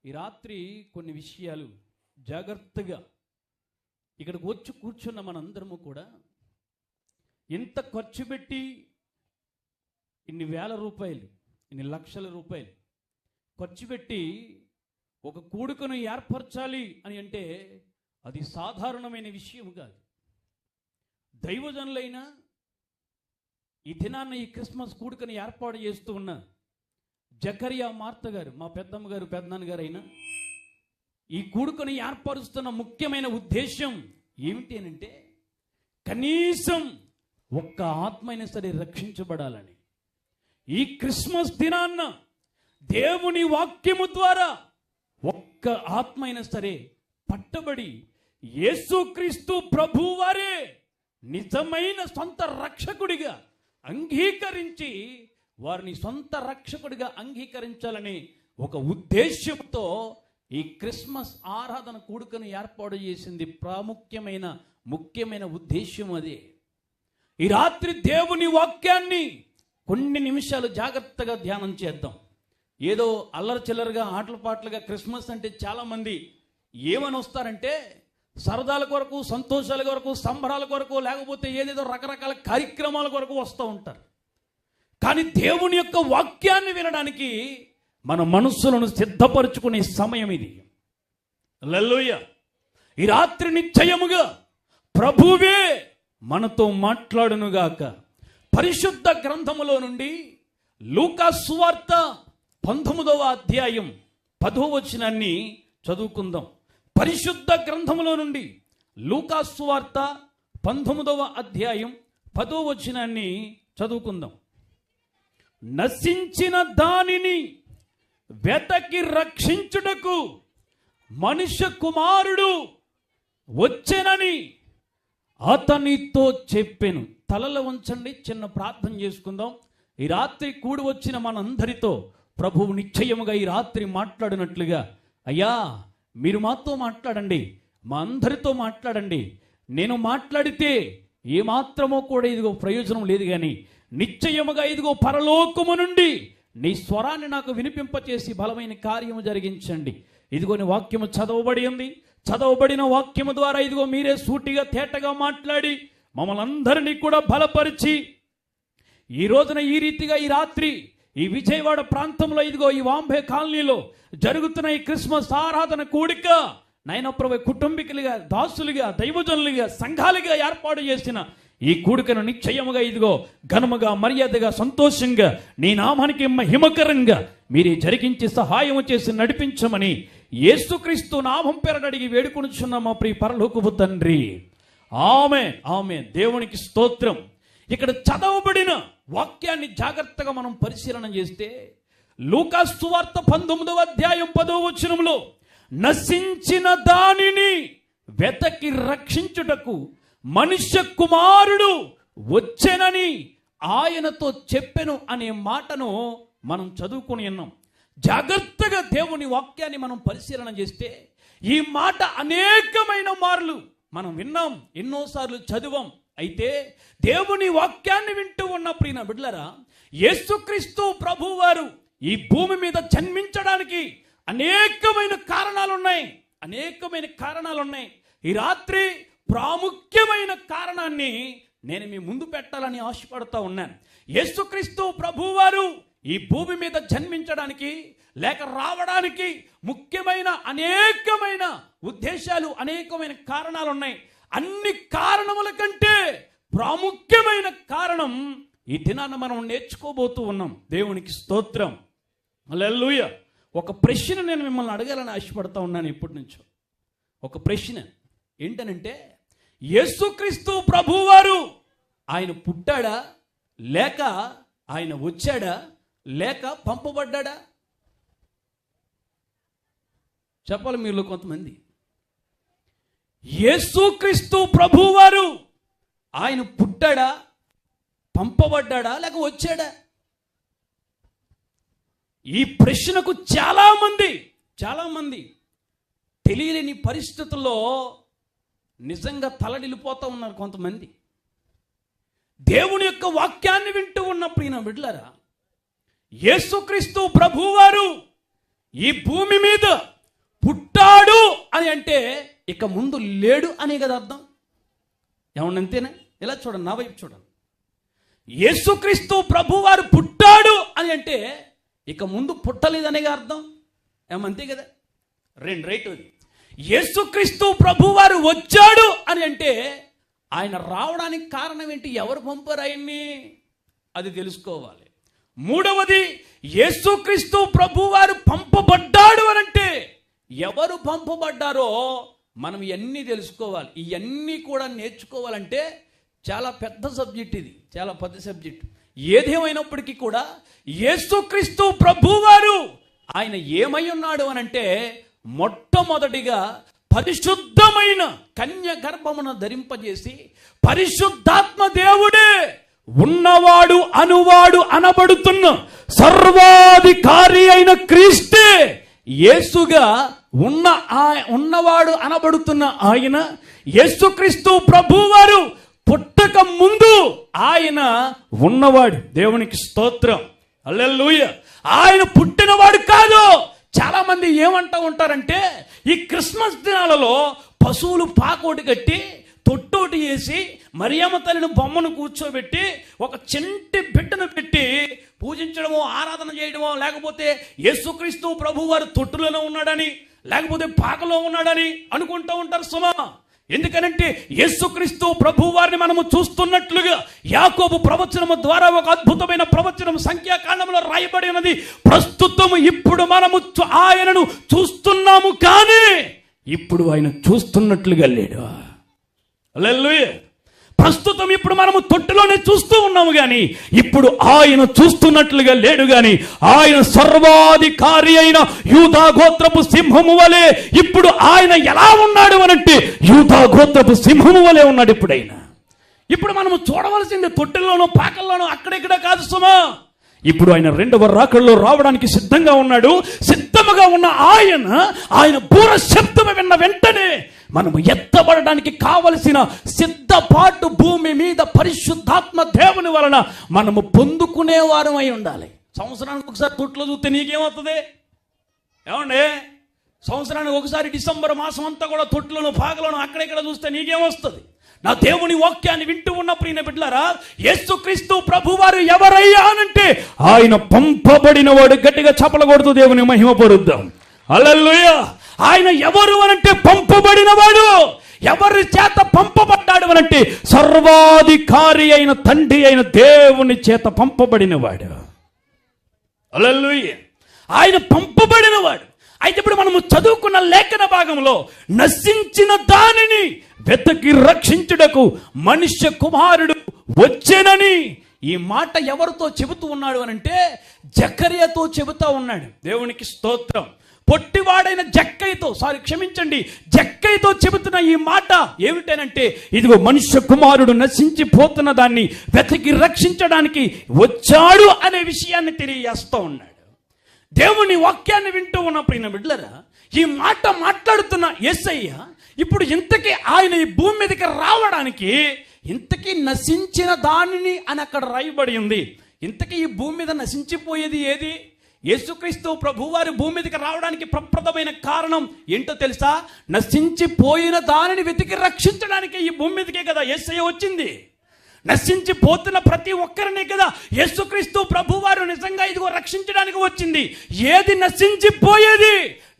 ఈ రాత్రి కొన్ని విషయాలు జాగ్రత్తగా ఇక్కడికి వచ్చి కూర్చున్న మనందరము కూడా ఎంత ఖర్చు పెట్టి ఇన్ని వేల రూపాయలు, ఇన్ని లక్షల రూపాయలు ఖర్చు పెట్టి ఒక కూడుకను ఏర్పరచాలి అని అంటే అది సాధారణమైన విషయం కాదు. దైవజనులైనా ఈ దినాన్న ఈ క్రిస్మస్ కూడుకను ఏర్పాటు చేస్తూ ఉన్న జకరియా మార్త గారు, మా పెద్దమ్మ గారు, పెద్దనాన్న గారు అయినా ఈ కూడుకను ఏర్పరుస్తున్న ముఖ్యమైన ఉద్దేశం ఏమిటి అని అంటే కనీసం ఒక్క ఆత్మైనా సరే రక్షించబడాలని. ఈ క్రిస్మస్ దినాన్న దేవుని వాక్యము ద్వారా ఒక్క ఆత్మైనా సరే పట్టబడి యేసుక్రీస్తు ప్రభువారే నిజమైన సొంత రక్షకుడిగా అంగీకరించి వారిని సొంత రక్షకుడిగా అంగీకరించాలని ఒక ఉద్దేశంతో ఈ క్రిస్మస్ ఆరాధన కూడుకను ఏర్పాటు చేసింది. ముఖ్యమైన ఉద్దేశం అదే. ఈ రాత్రి దేవుని వాక్యాన్ని కొన్ని నిమిషాలు జాగ్రత్తగా ధ్యానం చేద్దాం. ఏదో అల్లరి చిల్లరగా ఆటల పాటలుగా క్రిస్మస్ అంటే చాలామంది ఏమని వస్తారంటే సరదాల కొరకు, సంతోషాల కొరకు, సంబరాల కొరకు, లేకపోతే ఏదేదో రకరకాల కార్యక్రమాల కొరకు వస్తూ ఉంటారు. కానీ దేవుని యొక్క వాక్యాన్ని వినడానికి మన మనస్సులను సిద్ధపరచుకునే సమయం ఇది. హల్లెలూయా. ఈ రాత్రి నిశ్చయముగా ప్రభువే మనతో మాట్లాడునుగాక. పరిశుద్ధ గ్రంథములో నుండి లూకా సువార్త 19వ అధ్యాయం 10వ వచనాన్ని చదువుకుందాం. పరిశుద్ధ గ్రంథములో నుండి లూకా సువార్త 19వ అధ్యాయం 10వ వచనాన్ని చదువుకుందాం. నశించిన దానిని వెతకి రక్షించుటకు మనుష్య కుమారుడు వచ్చెనని అతనితో చెప్పెను. తలలో ఉంచండి, చిన్న ప్రార్థన చేసుకుందాం. ఈ రాత్రి కూడి వచ్చిన మనందరితో ప్రభువు నిశ్చయముగా ఈ రాత్రి మాట్లాడినట్లుగా, అయ్యా మీరు మాతో మాట్లాడండి, మా అందరితో మాట్లాడండి. నేను మాట్లాడితే ఏమాత్రమో కూడా ఇదిగో ప్రయోజనం లేదు, కానీ నిశ్చయముగా ఇదిగో పరలోకము నుండి నీ స్వరాన్ని నాకు వినిపింపచేసి బలమైన కార్యము జరిగించండి. ఇదిగో నీ వాక్యము చదవబడి ఉంది. చదవబడిన వాక్యము ద్వారా ఇదిగో మీరే సూటిగా తేటగా మాట్లాడి మమ్మల్ని అందరినీ కూడా బలపరిచి ఈ రోజున ఈ రీతిగా ఈ రాత్రి ఈ విజయవాడ ప్రాంతంలో ఇదిగో ఈ వాంబే కాలనీలో జరుగుతున్న ఈ క్రిస్మస్ ఆరాధన కూడిక నాయన ప్రభువే కుటుంబీకులుగా, దాసులుగా, దైవజనులుగా, సంఘాలుగా ఏర్పాటు చేసిన ఈ కూడికను నిశ్చయముగా ఇదిగో ఘనముగా, మర్యాదగా, సంతోషంగా, నీ నామానికి మహిమకరంగా మీరే జరిగించి సహాయము చేసి నడిపించమని యేసుక్రీస్తు నామం పేరట అడిగి వేడుకొనుచున్నాం మా ప్రియ పరలోకపు తండ్రి. ఆమేన్, ఆమేన్. దేవునికి స్తోత్రం. ఇక్కడ చదవబడిన వాక్యాన్ని జాగ్రత్తగా మనం పరిశీలన చేస్తే లూకా సువార్త 19వ అధ్యాయం 10వ వచనంలో నశించిన దానిని వెతకి రక్షించుటకు మనుష్య కుమారుడు వచ్చెనని ఆయనతో చెప్పెను అనే మాటను మనం చదువుకుని ఉన్నాం. జాగ్రత్తగా దేవుని వాక్యాన్ని మనం పరిశీలన చేస్తే ఈ మాట అనేకమైన మార్లు మనం విన్నాం, ఎన్నోసార్లు చదివాం. అయితే దేవుని వాక్యాన్ని వింటూ ఉన్న ప్రియ బిడ్డలారా, యేసుక్రీస్తు ప్రభువారు ఈ భూమి మీద జన్మించడానికి అనేకమైన కారణాలు ఉన్నాయి. ఈ రాత్రి ప్రాముఖ్యమైన కారణాన్ని నేను మీ ముందు పెట్టాలని ఆశపడుతూ ఉన్నాను. యేసుక్రీస్తు ప్రభువారు ఈ భూమి మీద జన్మించడానికి లేక రావడానికి ముఖ్యమైన అనేకమైన ఉద్దేశాలు, అనేకమైన కారణాలు ఉన్నాయి. అన్ని కారణముల కంటే ప్రాముఖ్యమైన కారణం ఈ దినాన్ని మనం నేర్చుకోబోతూ ఉన్నాం. దేవునికి స్తోత్రం. హల్లెలూయా. ఒక ప్రశ్న నేను మిమ్మల్ని అడగాలని ఆశపడతా ఉన్నాను ఇప్పటి నుంచో. ఒక ప్రశ్న ఏంటనంటే, యేసుక్రీస్తు ప్రభువారు ఆయన పుట్టాడా, లేక ఆయన వచ్చాడా, లేక పంపబడ్డాడా? చెప్పాలి మీలో కొంతమంది. యేసుక్రీస్తు ప్రభువారు ఆయన పుట్టాడా, పంపబడ్డాడా, లేక వచ్చాడా? ఈ ప్రశ్నకు చాలామంది తెలియలేని పరిస్థితుల్లో నిజంగా తలడిల్లిపోతూ ఉన్నారు కొంతమంది. దేవుని యొక్క వాక్యాన్ని వింటూ ఉన్న ప్రియ బిడ్డలారా, యేసుక్రీస్తు ప్రభువారు ఈ భూమి మీద అంటే ఇక ముందు లేడు అనే కదా అర్థం. ఏమన్నా అంతేనా? ఇలా చూడండి, నా వైపు చూడండి. యేసుక్రీస్తు ప్రభువారు పుట్టాడు అని అంటే ఇక ముందు పుట్టలేదనే అర్థం. ఏమంతే కదా? రైట్. యేసుక్రీస్తు ప్రభువారు వచ్చాడు అని అంటే ఆయన రావడానికి కారణం ఏంటి? ఎవరు పంపారు ఆయన్ని? అది తెలుసుకోవాలి. మూడవది, యేసుక్రీస్తు ప్రభువారు పంపబడ్డాడు అని అంటే ఎవరు పంపబడ్డారో మనం ఇవన్నీ తెలుసుకోవాలి. ఇవన్నీ కూడా నేర్చుకోవాలంటే చాలా పెద్ద సబ్జెక్ట్, ఇది చాలా పెద్ద సబ్జెక్ట్. ఏదేమైనప్పటికీ కూడా యేసుక్రీస్తు ప్రభువారు ఆయన ఏమై ఉన్నాడు అని అంటే మొట్టమొదటిగా పరిశుద్ధమైన కన్య గర్భమున ధరింపజేసి పరిశుద్ధాత్మ దేవుడే ఉన్నవాడు అనువాడు అనబడుతున్న సర్వాధికారి అయిన క్రీస్తే యేసుగా ఉన్నవాడు అనబడుతున్న ఆయన యేసుక్రీస్తు ప్రభువారు పుట్టక ముందు ఆయన ఉన్నవాడు. దేవునికి స్తోత్రం, హల్లెలూయా. ఆయన పుట్టినవాడు కాదు. చాలా మంది ఏమంటా ఉంటారంటే ఈ క్రిస్మస్ దినాలలో పశువులు పాకోటి కట్టి తొట్టోటి వేసి మరియమ్మ తల్లిని బొమ్మను కూర్చోబెట్టి ఒక చెంటి బిడ్డను పెట్టి పూజించడమో ఆరాధన చేయడమో, లేకపోతే యేసుక్రీస్తు ప్రభు వారు తొట్టులోనే ఉన్నాడని లేకపోతే పాకలో ఉన్నాడని అనుకుంటూ ఉంటారు సుమా. ఎందుకనంటే యేసుక్రీస్తు ప్రభు వారిని మనము చూస్తున్నట్లుగా యాకోబు ప్రవచనము ద్వారా ఒక అద్భుతమైన ప్రవచనం సంఖ్యాకాండంలో రాయబడి ఉన్నది. ప్రస్తుతం ఇప్పుడు మనము ఆయనను చూస్తున్నాము, కానీ ఇప్పుడు ఆయన చూస్తున్నట్లుగా లేడు. హల్లెలూయా. ప్రస్తుతం ఇప్పుడు మనము తొట్టులోనే చూస్తూ ఉన్నాము, కానీ ఇప్పుడు ఆయన చూస్తున్నట్లుగా లేడు. కానీ ఆయన సర్వాధికారి అయిన యూదా గోత్రపు సింహము వలె ఇప్పుడు ఆయన ఎలా ఉన్నాడు అనంటే యూదా గోత్రపు సింహము వలె ఉన్నాడు. ఇప్పుడు మనము చూడవలసింది తొట్టుల్లోనూ పాకల్లోనూ అక్కడెక్కడ కాదు సుమా. ఇప్పుడు ఆయన రెండవ రాకడలో రావడానికి సిద్ధంగా ఉన్నాడు. సిద్ధముగా ఉన్న ఆయన బూర శబ్దము విన్న వెంటనే మనము ఎత్తబడడానికి కావలసిన సిద్ధపాటు భూమి మీద పరిశుద్ధాత్మ దేవుని వలన మనము పొందుకునే వారం అయి ఉండాలి. సంవత్సరానికి ఒకసారి తొట్లో చూస్తే నీకేమవుతుంది? ఏమండి, సంవత్సరానికి ఒకసారి డిసెంబర్ మాసం అంతా కూడా తొట్లోను పాకలను అక్కడెక్కడ చూస్తే నీకేమొస్తుంది? నా దేవుని వాక్యాన్ని వింటూ ఉన్న ప్రియ బిడ్డలారా, యేసుక్రీస్తు ప్రభువారు ఎవరయ్యా అనంటే ఆయన పంపబడిన వాడు. గట్టిగా చప్పలు కొడుతూ దేవుని మహిమ పరుద్దాం. హల్లెలూయా. ఆయన ఎవరు అనంటే పంపబడిన వాడు. ఎవరి చేత పంపబడ్డాడు అనంటే సర్వాధికారి అయిన తండ్రి అయిన దేవుని చేత పంపబడిన వాడు. హల్లెలూయా. ఆయన పంపబడిన వాడు. అయితే ఇప్పుడు మనము చదువుకున్న లేఖన భాగంలో నశించిన దానిని వెతకి రక్షించుటకు మనుష్య కుమారుడు వచ్చెనని ఈ మాట ఎవరితో చెబుతూ ఉన్నాడు అనంటే జకర్యాతో చెబుతా ఉన్నాడు. దేవునికి స్తోత్రం. పొట్టివాడైన జక్కయ్యతో చెబుతున్న ఈ మాట ఏమిటనంటే ఇదిగో మనుష్య కుమారుడు నశించిపోతున్న దాన్ని వెతకి రక్షించడానికి వచ్చాడు అనే విషయాన్ని తెలియజేస్తూ ఉన్నాడు. దేవుని వాక్యాన్ని వింటూ ఉన్న ప్రియ బిడ్డలారా, ఈ మాట మాట్లాడుతున్న యేసయ్య ఇప్పుడు ఇంతకీ ఆయన ఈ భూమి మీదకి రావడానికి ఇంతకీ నశించిన దానిని అని అక్కడ రాయబడి ఉంది. ఇంతకీ ఈ భూమి మీద నశించిపోయేది ఏది? యేసుక్రీస్తు ప్రభువారి భూమి మీదకి రావడానికి ప్రప్రదమైన కారణం ఏంటో తెలుసా? నశించిపోయిన దానిని వెతికి రక్షించడానికి ఈ భూమి మీదకే కదా యేసయ్య వచ్చింది. నశించిపోతున్న ప్రతి ఒక్కరిని కదా యేసుక్రీస్తు ప్రభువారు నిజంగా ఇదిగో రక్షించడానికి వచ్చింది. ఏది నశించిపోయేది?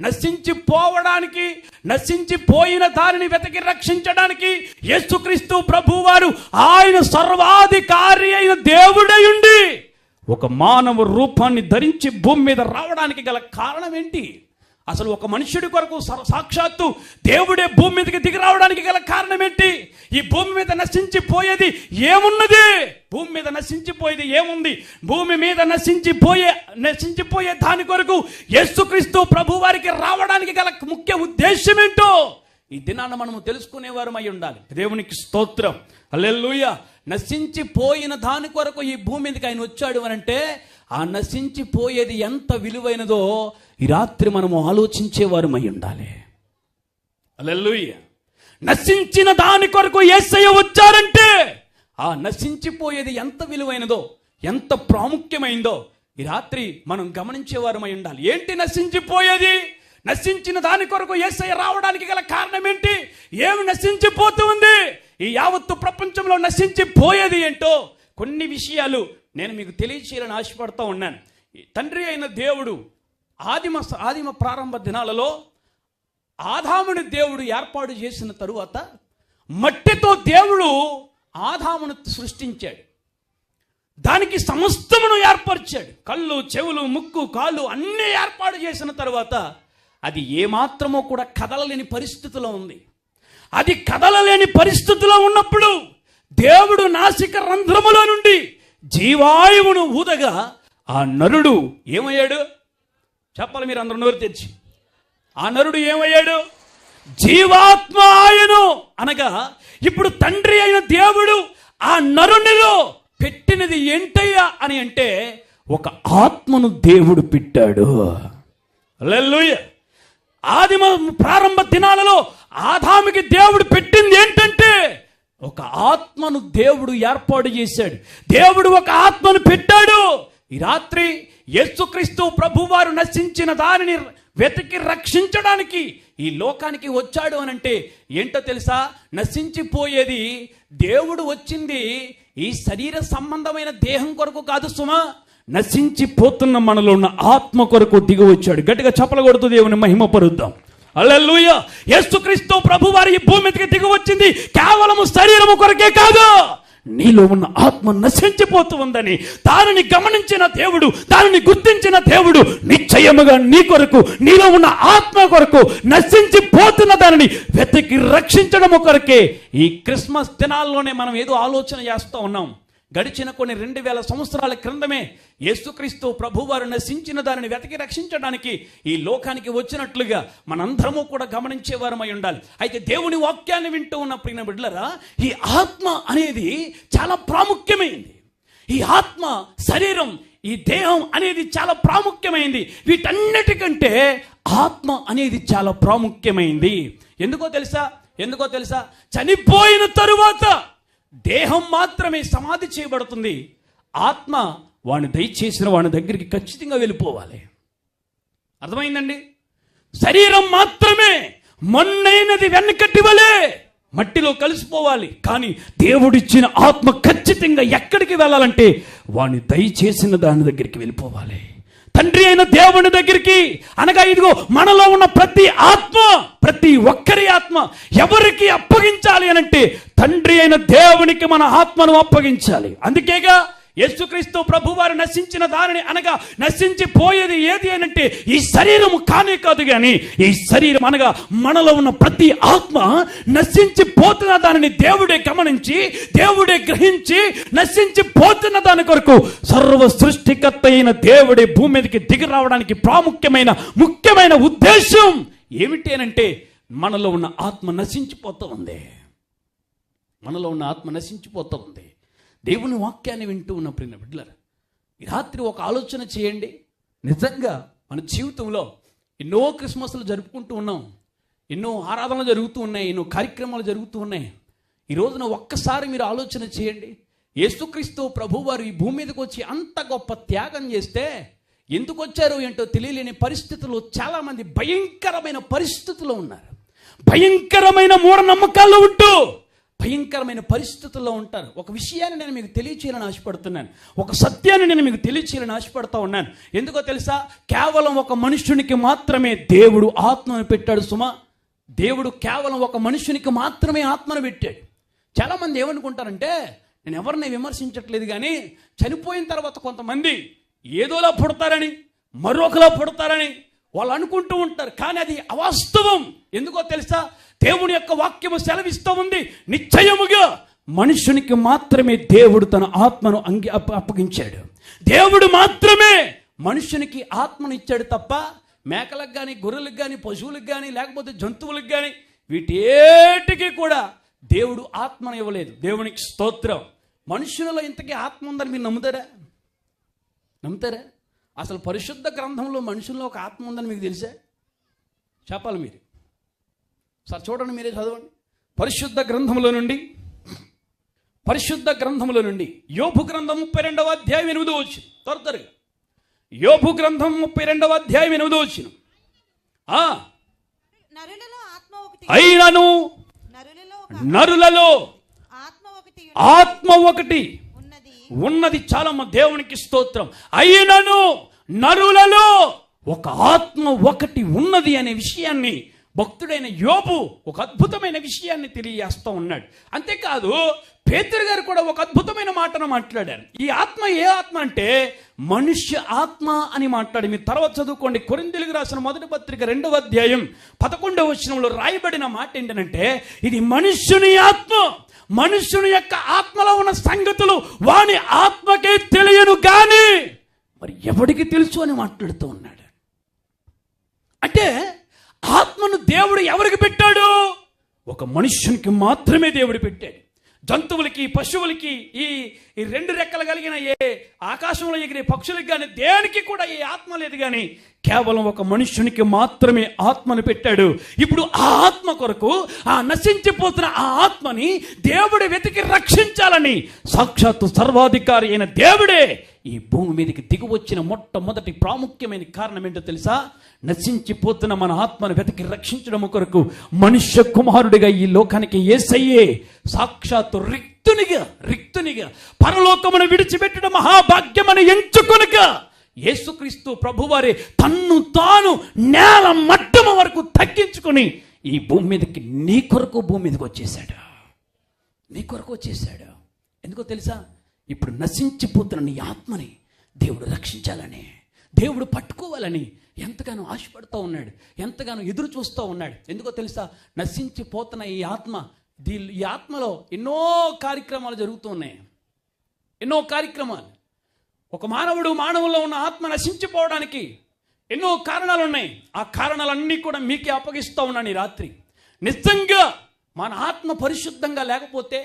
నశించిపోవడానికి, నశించిపోయిన దానిని వెతికి రక్షించడానికి యేసుక్రీస్తు ప్రభువారు ఆయన సర్వాధికారి అయిన దేవుడై ఉండి ఒక మానవ రూపాన్ని ధరించి భూమి మీద రావడానికి గల కారణం ఏంటి? అసలు ఒక మనుష్యుడి కొరకు సాక్షాత్తు దేవుడే భూమి మీదకి దిగి రావడానికి గల కారణం ఏంటి? ఈ భూమి మీద నశించిపోయేది ఏమున్నది? భూమి మీద నశించిపోయేది ఏముంది? భూమి మీద నశించిపోయే దాని కొరకు యేసుక్రీస్తు ప్రభు వారికి రావడానికి గల ముఖ్య ఉద్దేశం ఏంటో ఈ దినాన మనము తెలుసుకునేవారు అయి ఉండాలి. దేవునికి స్తోత్రం, హల్లెలూయా. నశించిపోయిన దాని కొరకు ఈ భూమి మీదకి ఆయన వచ్చాడు అనంటే ఆ నశించిపోయేది ఎంత విలువైనదో ఈ రాత్రి మనము ఆలోచించేవారు అయి ఉండాలి. హల్లెలూయా. నశించిన దాని కొరకు యేసయ్య వచ్చారంటే ఆ నశించిపోయేది ఎంత విలువైనదో, ఎంత ప్రాముఖ్యమైందో ఈ రాత్రి మనం గమనించేవారు అయి ఉండాలి. ఏంటి నశించిపోయేది? నశించిన దాని కొరకు యేసయ్య రావడానికి గల కారణం ఏంటి? ఏమి నశించిపోతూ ఉంది? ఈ యావత్తు ప్రపంచంలో నశించిపోయేది ఏంటో కొన్ని విషయాలు నేను మీకు తెలియచేయాలని ఆశపడుతూ ఉన్నాను. తండ్రి అయిన దేవుడు ఆదిమ ప్రారంభ దినాలలో ఆదాముని దేవుడు ఏర్పాటు చేసిన తరువాత మట్టితో దేవుడు ఆదామును సృష్టించాడు. దానికి సమస్తమును ఏర్పరిచాడు. కళ్ళు, చెవులు, ముక్కు, కాళ్ళు అన్నీ ఏర్పాటు చేసిన తర్వాత అది ఏమాత్రమో కూడా కదలలేని పరిస్థితిలో ఉంది. అది కదలలేని పరిస్థితిలో ఉన్నప్పుడు దేవుడు నాసిక రంధ్రములో నుండి జీవాయువును ఊదగా ఆ నరుడు ఏమయ్యాడు? చెప్పాలి మీరు అందరూ నోరు తెచ్చి. ఆ నరుడు ఏమయ్యాడు? జీవాత్మ ఆయను. అనగా ఇప్పుడు తండ్రి అయిన దేవుడు ఆ నరునిలో పెట్టినది ఏంటయ్యా అని అంటే ఒక ఆత్మను దేవుడు పెట్టాడు. హల్లెలూయా. ఆదిమ ప్రారంభ దినాలలో ఆదాముకి దేవుడు పెట్టింది ఏంటంటే ఒక ఆత్మను దేవుడు ఏర్పాటు చేశాడు. దేవుడు ఒక ఆత్మను పెట్టాడు. ఈ రాత్రి యేసుక్రీస్తు ప్రభువారు నశించిన దానిని వెతికి రక్షించడానికి ఈ లోకానికి వచ్చాడు అని అంటే ఏంటో తెలుసా? నశించిపోయేది దేవుడు వచ్చింది ఈ శరీర సంబంధమైన దేహం కొరకు కాదు సుమా, నశించిపోతున్న మనలో ఉన్న ఆత్మ కొరకు దిగి వచ్చాడు. గట్టిగా చప్పలు కొడుతూ దేవుని మహిమపరుద్దాం. హల్లెలూయా. యేసుక్రీస్తు ప్రభువారు ఈ భూమి మీదకి దిగి వచ్చింది కేవలము శరీరము కొరకే కాదు, నీలో ఉన్న ఆత్మ నశించిపోతూ ఉందని దానిని గమనించిన దేవుడు, దానిని గుర్తించిన దేవుడు నిశ్చయముగా నీ కొరకు, నీలో ఉన్న ఆత్మ కొరకు నశించిపోతున్న దానిని వెతికి రక్షించడం కొరకే ఈ క్రిస్మస్ దినాల్లోనే మనం ఏదో ఆలోచన చేస్తూ ఉన్నాం. గడిచిన కొన్ని 2000 సంవత్సరాల క్రిందమే యేసుక్రీస్తు ప్రభువారు నశించిన దానిని వెతికి రక్షించడానికి ఈ లోకానికి వచ్చినట్లుగా మనందరము కూడా గమనించేవారమై ఉండాలి. అయితే దేవుని వాక్యాన్ని వింటూ ఉన్న ప్రియ బిడ్డలారా, ఈ ఆత్మ అనేది చాలా ప్రాముఖ్యమైంది. ఈ ఆత్మ, శరీరం, ఈ దేహం అనేది చాలా ప్రాముఖ్యమైంది. వీటన్నిటికంటే ఆత్మ అనేది చాలా ప్రాముఖ్యమైంది. ఎందుకో తెలుసా? చనిపోయిన తరువాత దేహం మాత్రమే సమాధి చేయబడుతుంది. ఆత్మ వాడిని దయచేసిన వాడి దగ్గరికి ఖచ్చితంగా వెళ్ళిపోవాలి. అర్థమైందండి? శరీరం మాత్రమే మొన్నైనది వెనకటి వలె మట్టిలో కలిసిపోవాలి. కానీ దేవుడిచ్చిన ఆత్మ ఖచ్చితంగా ఎక్కడికి వెళ్ళాలంటే వాడిని దయచేసిన దాని దగ్గరికి వెళ్ళిపోవాలి. తండ్రి అయిన దేవుని దగ్గరికి. అనగా ఇదిగో మనలో ఉన్న ప్రతి ఆత్మ, ప్రతి ఒక్కరి ఆత్మ ఎవరికి అప్పగించాలి అనంటే తండ్రి అయిన దేవునికి మన ఆత్మను అప్పగించాలి. అందుకేగా యేసుక్రీస్తు ప్రభువారు నశించిన దానిని, అనగా నశించిపోయేది ఏది అనంటే ఈ శరీరము కానే కాదు, కానీ ఈ శరీరం అనగా మనలో ఉన్న ప్రతి ఆత్మ నశించిపోతున్న దానిని దేవుడే గమనించి, దేవుడే గ్రహించి, నశించిపోతున్న దాని కొరకు సర్వ సృష్టికర్త అయిన దేవుడే భూమి మీదకి దిగి రావడానికి ముఖ్యమైన ఉద్దేశం ఏమిటి అనంటే మనలో ఉన్న ఆత్మ నశించిపోతూ ఉంది. దేవుని వాక్యాన్ని వింటూ ఉన్న ప్రియ బిడ్డలారా, ఈ రాత్రి ఒక ఆలోచన చేయండి. నిజంగా మన జీవితంలో ఎన్నో క్రిస్మస్లు జరుపుకుంటూ ఉన్నాం, ఎన్నో ఆరాధనలు జరుగుతూ ఉన్నాయి, ఎన్నో కార్యక్రమాలు జరుగుతూ ఉన్నాయి. ఈ రోజున ఒక్కసారి మీరు ఆలోచన చేయండి. యేసుక్రీస్తు ప్రభువారు ఈ భూమి మీదకి వచ్చి అంత గొప్ప త్యాగం చేస్తే ఎందుకు వచ్చారో ఏంటో తెలియలేని పరిస్థితుల్లో చాలామంది భయంకరమైన పరిస్థితుల్లో ఉన్నారు. భయంకరమైన మూఢనమ్మకాల్లో ఉంటూ భయంకరమైన పరిస్థితుల్లో ఉంటారు. ఒక విషయాన్ని నేను మీకు తెలియచేయాలని ఆశపడుతున్నాను. ఒక సత్యాన్ని నేను మీకు తెలియచేయాలని ఆశపడుతూ ఉన్నాను. ఎందుకో తెలుసా? కేవలం ఒక మనుష్యునికి మాత్రమే దేవుడు ఆత్మను పెట్టాడు సుమా. దేవుడు కేవలం ఒక మనుష్యునికి మాత్రమే ఆత్మను పెట్టాడు. చాలామంది ఏమనుకుంటారంటే, నేను ఎవరిని విమర్శించట్లేదు, కానీ చనిపోయిన తర్వాత కొంతమంది ఏదోలా పుడతారని, మరొకలా పుడతారని వాళ్ళు అనుకుంటూ ఉంటారు. కానీ అది అవాస్తవం. ఎందుకో తెలుసా? దేవుని యొక్క వాక్యము సెలవిస్తూ ఉంది, నిశ్చయముగా మనుషునికి మాత్రమే దేవుడు తన ఆత్మను అప్పగించాడు. దేవుడు మాత్రమే మనుషునికి ఆత్మను ఇచ్చాడు తప్ప మేకలకు కానీ, గొర్రెలకు కానీ, పశువులకు కానీ, లేకపోతే జంతువులకు కానీ వీటేటికి కూడా దేవుడు ఆత్మను ఇవ్వలేదు. దేవునికి స్తోత్రం. మనుషులలో ఇంతకీ ఆత్మ ఉందని మీరు నమ్ముతారా? అసలు పరిశుద్ధ గ్రంథంలో మనుషుల్లో ఒక ఆత్మ ఉందని మీకు తెలుసా? చెప్పాలి మీరు. సార్ చూడండి, మీరే చదవండి. పరిశుద్ధ గ్రంథంలో నుండి యోబు గ్రంథం 32వ అధ్యాయం 8వ వచనం. త్వరగా యోబు గ్రంథం 32వ అధ్యాయం 8వ వచనం. అయినను నరులలో ఆత్మ ఒకటి ఉన్నది. చాలా దేవునికి స్తోత్రం. అయినను నరులలో ఒక ఆత్మ ఒకటి ఉన్నది అనే విషయాన్ని భక్తుడైన యోబు ఒక అద్భుతమైన విషయాన్ని తెలియజేస్తూ ఉన్నాడు. అంతేకాదు పేతురు గారు కూడా ఒక అద్భుతమైన మాటను మాట్లాడారు. ఈ ఆత్మ ఏ ఆత్మ అంటే మనుష్య ఆత్మ అని మాట్లాడి, మీరు తర్వాత చదువుకోండి. కొరింథీయులకు రాసిన మొదటి పత్రిక 2వ అధ్యాయం 11వ వచనంలో రాయబడిన మాట ఏంటంటే, ఇది మనుష్యుని ఆత్మ. మనుష్యుని యొక్క ఆత్మలో ఉన్న సంగతులు వాని ఆత్మకే తెలియను కానీ మరి ఎవడికి తెలుసు అని మాట్లాడుతూ ఉన్నాడు. అంటే ఆత్మను దేవుడు ఎవరికి పెట్టాడు? ఒక మనుష్యునికి మాత్రమే దేవుడు పెట్టాడు. జంతువులకి, పశువులకి, ఈ 2 రెక్కలు కలిగిన ఏ ఆకాశంలో ఎగిరే పక్షులకి కానీ దేనికి కూడా ఈ ఆత్మ లేదు, కానీ కేవలం ఒక మనుష్యునికి మాత్రమే ఆత్మను పెట్టాడు. ఇప్పుడు ఆ ఆత్మ కొరకు, ఆ నశించిపోతున్న ఆ ఆత్మని దేవుడు వెతికి రక్షించాలని సాక్షాత్తు సర్వాధికారి అయిన దేవుడే ఈ భూమి మీదకి దిగి వచ్చిన మొట్టమొదటి ప్రాముఖ్యమైన కారణం ఏంటో తెలుసా? నశించిపోతున్న మన ఆత్మను వెతికి రక్షించడం కొరకు మనుష్య కుమారుడిగా ఈ లోకానికి యేసయ్యే సాక్షాత్తు రిక్తునిగా పరలోకమును విడిచిపెట్టడం మహాభాగ్యమని ఎంచుకొనగా యేసుక్రీస్తు ప్రభువారే తన్ను తాను నేల మట్టము వరకు తగ్గించుకొని ఈ భూమి మీదకి నీ కొరకు భూమి మీదకి వచ్చేసాడు. నీ కొరకు వచ్చేసాడు. ఎందుకో తెలుసా? ఇప్పుడు నశించిపోతున్న నీ ఆత్మని దేవుడు రక్షించాలని, దేవుడు పట్టుకోవాలని ఎంతగానో ఆశపడుతూ ఉన్నాడు, ఎంతగానో ఎదురు చూస్తూ ఉన్నాడు. ఎందుకో తెలుసా? నశించిపోతున్న ఈ ఆత్మలో ఎన్నో కార్యక్రమాలు జరుగుతూ ఉన్నాయి. ఎన్నో కార్యక్రమాలు. ఒక మానవుల్లో ఉన్న ఆత్మ నశించిపోవడానికి ఎన్నో కారణాలు ఉన్నాయి. ఆ కారణాలన్నీ కూడా మీకే అప్పగిస్తూ ఉన్నాను ఈ రాత్రి. నిజంగా మన ఆత్మ పరిశుద్ధంగా లేకపోతే,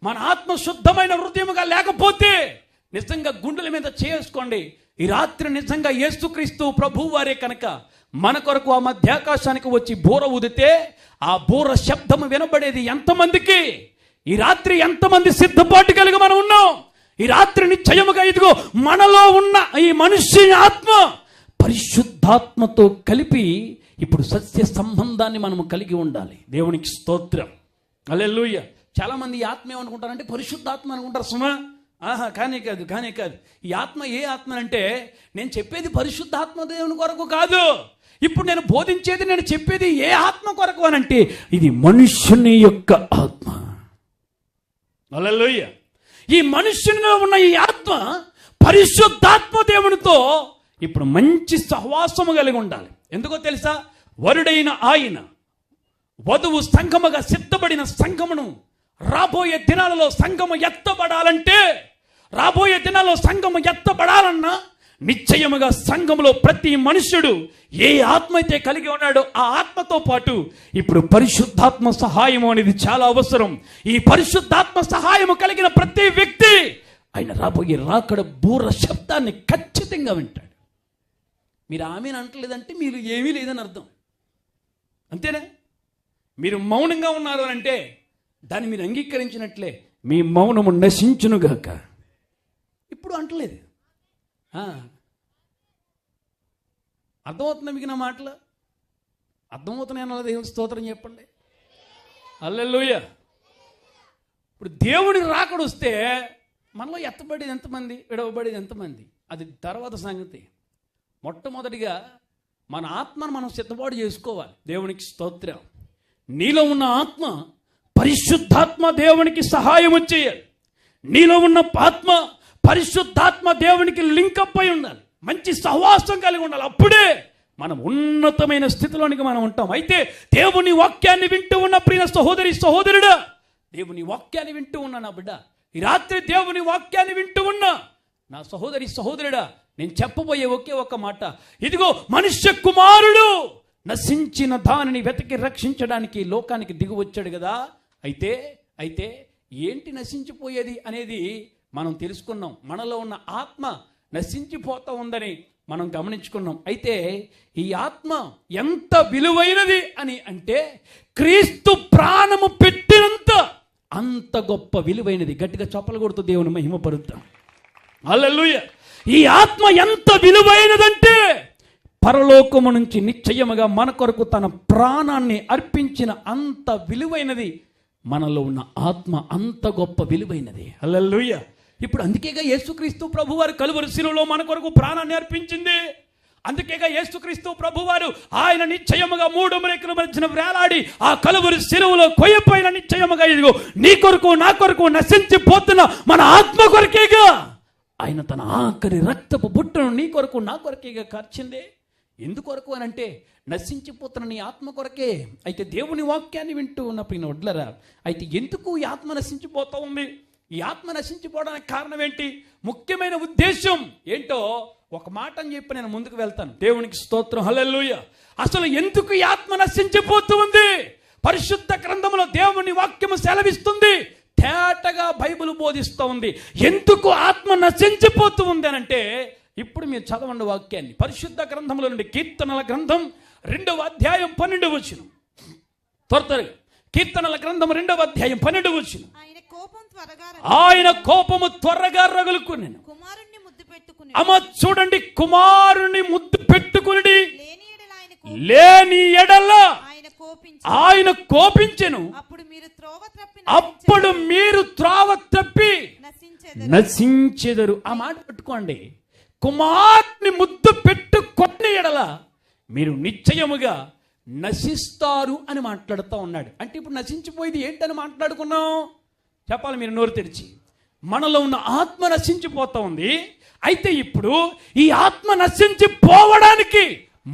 మన ఆత్మ శుద్ధమైన హృదయముగా లేకపోతే నిజంగా గుండెల మీద చేసుకోండి. ఈ రాత్రి నిజంగా యేసుక్రీస్తు ప్రభువు వారే కనుక మన కొరకు ఆ మధ్యాకాశానికి వచ్చి బూర ఊదితే ఆ బూర శబ్దము వినబడేది ఎంతమందికి? ఈ రాత్రి ఎంతమంది సిద్ధపాటు కలిగి మనం ఉన్నాం? ఈ రాత్రి నిశ్చయముగా ఇదిగో మనలో ఉన్న ఈ మనుష్యుని ఆత్మ పరిశుద్ధాత్మతో కలిపి ఇప్పుడు సత్య సంబంధాన్ని మనము కలిగి ఉండాలి. దేవునికి స్తోత్రం. హల్లెలూయా. చాలా మంది ఈ ఆత్మ ఏమనుకుంటారంటే పరిశుద్ధాత్మ అనుకుంటారు. సుమా కానే కాదు. ఈ ఆత్మ ఏ ఆత్మ అంటే, నేను చెప్పేది పరిశుద్ధాత్మ దేవుని కొరకు కాదు. ఇప్పుడు నేను బోధించేది, నేను చెప్పేది ఏ ఆత్మ కొరకు అనంటే ఇది మనుష్యుని యొక్క ఆత్మ. హల్లెలూయా. ఈ మనుష్యునిలో ఉన్న ఈ ఆత్మ పరిశుద్ధాత్మ దేవునితో ఇప్పుడు మంచి సహవాసము కలిగి ఉండాలి. ఎందుకో తెలుసా? వరుడైన ఆయన వధువు సంఘముగా సిద్ధపడిన సంఘమును రాబోయే దినాలలో సంఘము ఎత్తబడాలన్నా నిశ్చయముగా సంఘములో ప్రతి మనుష్యుడు ఏ ఆత్మ అయితే కలిగి ఉన్నాడో ఆ ఆత్మతో పాటు ఇప్పుడు పరిశుద్ధాత్మ సహాయము అనేది చాలా అవసరం. ఈ పరిశుద్ధాత్మ సహాయము కలిగిన ప్రతి వ్యక్తి ఆయన రాబోయే రాకడ బూర శబ్దాన్ని ఖచ్చితంగా వింటాడు. మీరు ఆమెను అంటలేదంటే మీరు ఏమీ లేదని అర్థం. అంతేనా? మీరు మౌనంగా ఉన్నారు అంటే దాన్ని మీరు అంగీకరించినట్లే. మీ మౌనము నశించునుగాక. ఇప్పుడు అంటలేదు. అర్థమవుతుంది మీకు నా మాటలు? అర్థమవుతున్నాయి అన్నది దేవుని స్తోత్రం చెప్పండి. హల్లెలూయా. ఇప్పుడు దేవుడి రాకడ వస్తే మనలో ఎత్తబడేది ఎంతమంది, విడవబడేది ఎంతమంది, అది తర్వాత సంగతి. మొట్టమొదటిగా మన ఆత్మను మనం సిద్ధపాటు చేసుకోవాలి. దేవునికి స్తోత్రం. నీలో ఉన్న ఆత్మ పరిశుద్ధాత్మ దేవునికి సహాయం చేయాలి. నీలో ఉన్న ఆత్మ పరిశుద్ధాత్మ దేవునికి లింకప్ అయి ఉండాలి. మంచి సహవాసం కలిగి ఉండాలి. అప్పుడే మనం ఉన్నతమైన స్థితిలోనికి మనం ఉంటాం. అయితే దేవుని వాక్యాన్ని వింటూ ఉన్న ప్రియ సహోదరుడా, దేవుని వాక్యాన్ని వింటూ ఉన్న నా బిడ్డ, ఈ రాత్రి దేవుని వాక్యాన్ని వింటూ ఉన్నా నా సహోదరుడా, నేను చెప్పబోయే ఒకే ఒక్క మాట. ఇదిగో మనుష్య కుమారుడు నశించిన దానిని వెతికి రక్షించడానికి లోకానికి దిగి వచ్చాడు కదా. అయితే ఏంటి నశించిపోయేది అనేది మనం తెలుసుకున్నాం. మనలో ఉన్న ఆత్మ నశించిపోతూ ఉందని మనం గమనించుకున్నాం. అయితే ఈ ఆత్మ ఎంత విలువైనది అని అంటే క్రీస్తు ప్రాణము పెట్టినంత అంత గొప్ప విలువైనది. గట్టిగా చప్పలు కొడుతూ దేవుని మహిమపరుద్దాం. హల్లెలూయా. ఈ ఆత్మ ఎంత విలువైనదంటే పరలోకము నుంచి నిశ్చయముగా మన కొరకు తన ప్రాణాన్ని అర్పించిన అంత విలువైనది మనలో ఉన్న ఆత్మ, అంత గొప్ప విలువైనది. హల్లెలూయా. ఇప్పుడు అందుకేగా యేసుక్రీస్తు ప్రభువారు కలువరి శిలువలో మన కొరకు ప్రాణాన్ని అర్పించింది. అందుకేగా యేసుక్రీస్తు ప్రభువారు ఆయన నిశ్చయముగా 3 మెలికల మధ్యన వేలాడి ఆ కలువరి శిలువలో కొయ్యపైన నిశ్చయముగా ఇదిగో నీ కొరకు నా కొరకు నశించిపోతున్న మన ఆత్మ కొరకేగా ఆయన తన ఆఖరి రక్తపు బుట్టను నీ కొరకు నా కొరకేగా కార్చిందే. ఎందుకొరకు అని అంటే నశించిపోతున్న నీ ఆత్మ కొరకే. అయితే దేవుని వాక్యాన్ని వింటూ ఉన్న ప్రియ వడ్లరా, అయితే ఎందుకు ఈ ఆత్మ నశించిపోతూ ఉంది? ఈ ఆత్మ నశించిపోవడానికి కారణం ఏంటి? ముఖ్యమైన ఉద్దేశం ఏంటో ఒక మాట అని చెప్పి నేను ముందుకు వెళ్తాను. దేవునికి స్తోత్రం. హల్లెలూయా. అసలు ఎందుకు ఈ ఆత్మ నశించిపోతూ ఉంది? పరిశుద్ధ గ్రంథంలో దేవుని వాక్యము సెలవిస్తుంది, తేటగా బైబిల్ బోధిస్తూ ఉంది. ఎందుకు ఆత్మ నశించిపోతూ ఉంది అని అంటే ఇప్పుడు మీరు చదవండి వాక్యాన్ని. పరిశుద్ధ గ్రంథంలో నుండి కీర్తనల గ్రంథం 2వ అధ్యాయం 12వ వచనం. త్వరగా కీర్తనల గ్రంథం 2వ అధ్యాయం 12వ వచనం. ఆయన కోపము త్వరగా రగులుకునేను. అమ్మ చూడండి, కుమారుని ముద్దు పెట్టుకుని లేని ఎడల ఆయన కోపించెను, అప్పుడు మీరు త్రోవ తప్పి నశించెదరు. ఆ మాట పెట్టుకోండి. కుమారుని ముద్దు పెట్టుకుని ఎడల మీరు నిశ్చయముగా నశిస్తారు అని మాట్లాడుతూ ఉన్నాడు. అంటే ఇప్పుడు నశించిపోయింది ఏంటని మాట్లాడుకున్నాం? చెప్పాలి మీరు నోరు తెరిచి. మనలో ఉన్న ఆత్మ నశించిపోతా ఉంది. అయితే ఇప్పుడు ఈ ఆత్మ నశించిపోవడానికి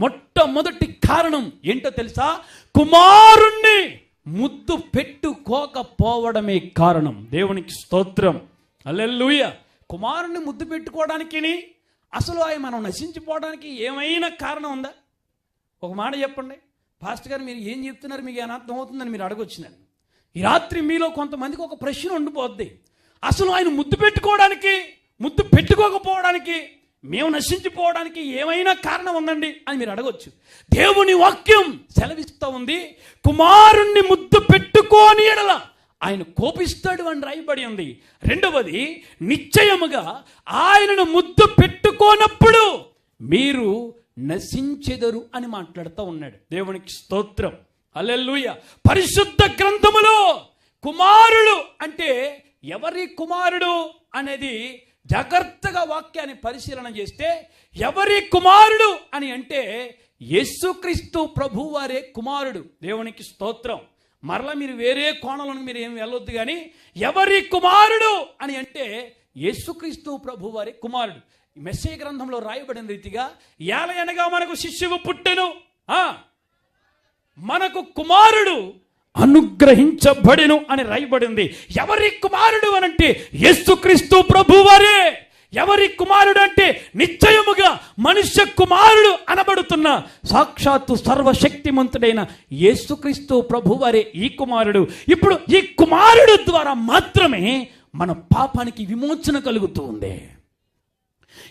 మొట్టమొదటి కారణం ఏంటో తెలుసా? కుమారుణ్ణి ముద్దు పెట్టుకోకపోవడమే కారణం. దేవునికి స్తోత్రం. హల్లెలూయా. కుమారుణ్ణి ముద్దు పెట్టుకోవడానికి అసలు మనం నశించిపోవడానికి ఏమైనా కారణం ఉందా? ఒక మాట చెప్పండి. పాస్టర్ గారు మీరు ఏం చెప్తున్నారు, మీకు ఏమైనా అర్థం అవుతుందని మీరు అడగొచ్చినాను. ఈ రాత్రి మీలో కొంతమందికి ఒక ప్రశ్న ఉండిపోద్ది. అసలు ఆయన ముద్దు పెట్టుకోవడానికి, ముద్దు పెట్టుకోకపోవడానికి, మేము నశించిపోవడానికి ఏమైనా కారణం ఉందండి అని మీరు అడగొచ్చు. దేవుని వాక్యం సెలవిస్తూ ఉంది, కుమారుణ్ణి ముద్దు పెట్టుకోని ఎడల ఆయన కోపిస్తాడు అని రాయబడి ఉంది. రెండవది, నిశ్చయముగా ఆయనను ముద్దు పెట్టుకోనప్పుడు మీరు నశించెదరు అని మాట్లాడుతూ ఉన్నాడు. దేవునికి స్తోత్రం. హల్లెలూయా. పరిశుద్ధ గ్రంథములో కుమారుడు అంటే ఎవరి కుమారుడు అనేది జాగ్రత్తగా వాక్యాన్ని పరిశీలన చేస్తే ఎవరి కుమారుడు అని అంటే యేసుక్రీస్తు ప్రభువారే కుమారుడు. దేవునికి స్తోత్రం. మరలా మీరు వేరే కోణంలో మీరు ఏమి వెళ్ళొద్దు, కానీ ఎవరి కుమారుడు అని అంటే యేసుక్రీస్తు ప్రభువారే కుమారుడు. మెస్సయ గ్రంథంలో రాయబడిన రీతిగా ఏలయనగా మనకు శిశువు పుట్టెను, మనకు కుమారుడు అనుగ్రహించబడెను అని రాయబడింది. ఎవరి కుమారుడు అనంటే యేసుక్రీస్తు ప్రభువారే. ఎవరి కుమారుడు అంటే నిశ్చయముగా మనుష్య కుమారుడు అనబడుతున్న సాక్షాత్తు సర్వశక్తిమంతుడైన యేసుక్రీస్తు ప్రభువారే ఈ కుమారుడు. ఇప్పుడు ఈ కుమారుడు ద్వారా మాత్రమే మన పాపానికి విమోచన కలుగుతూ ఉంది.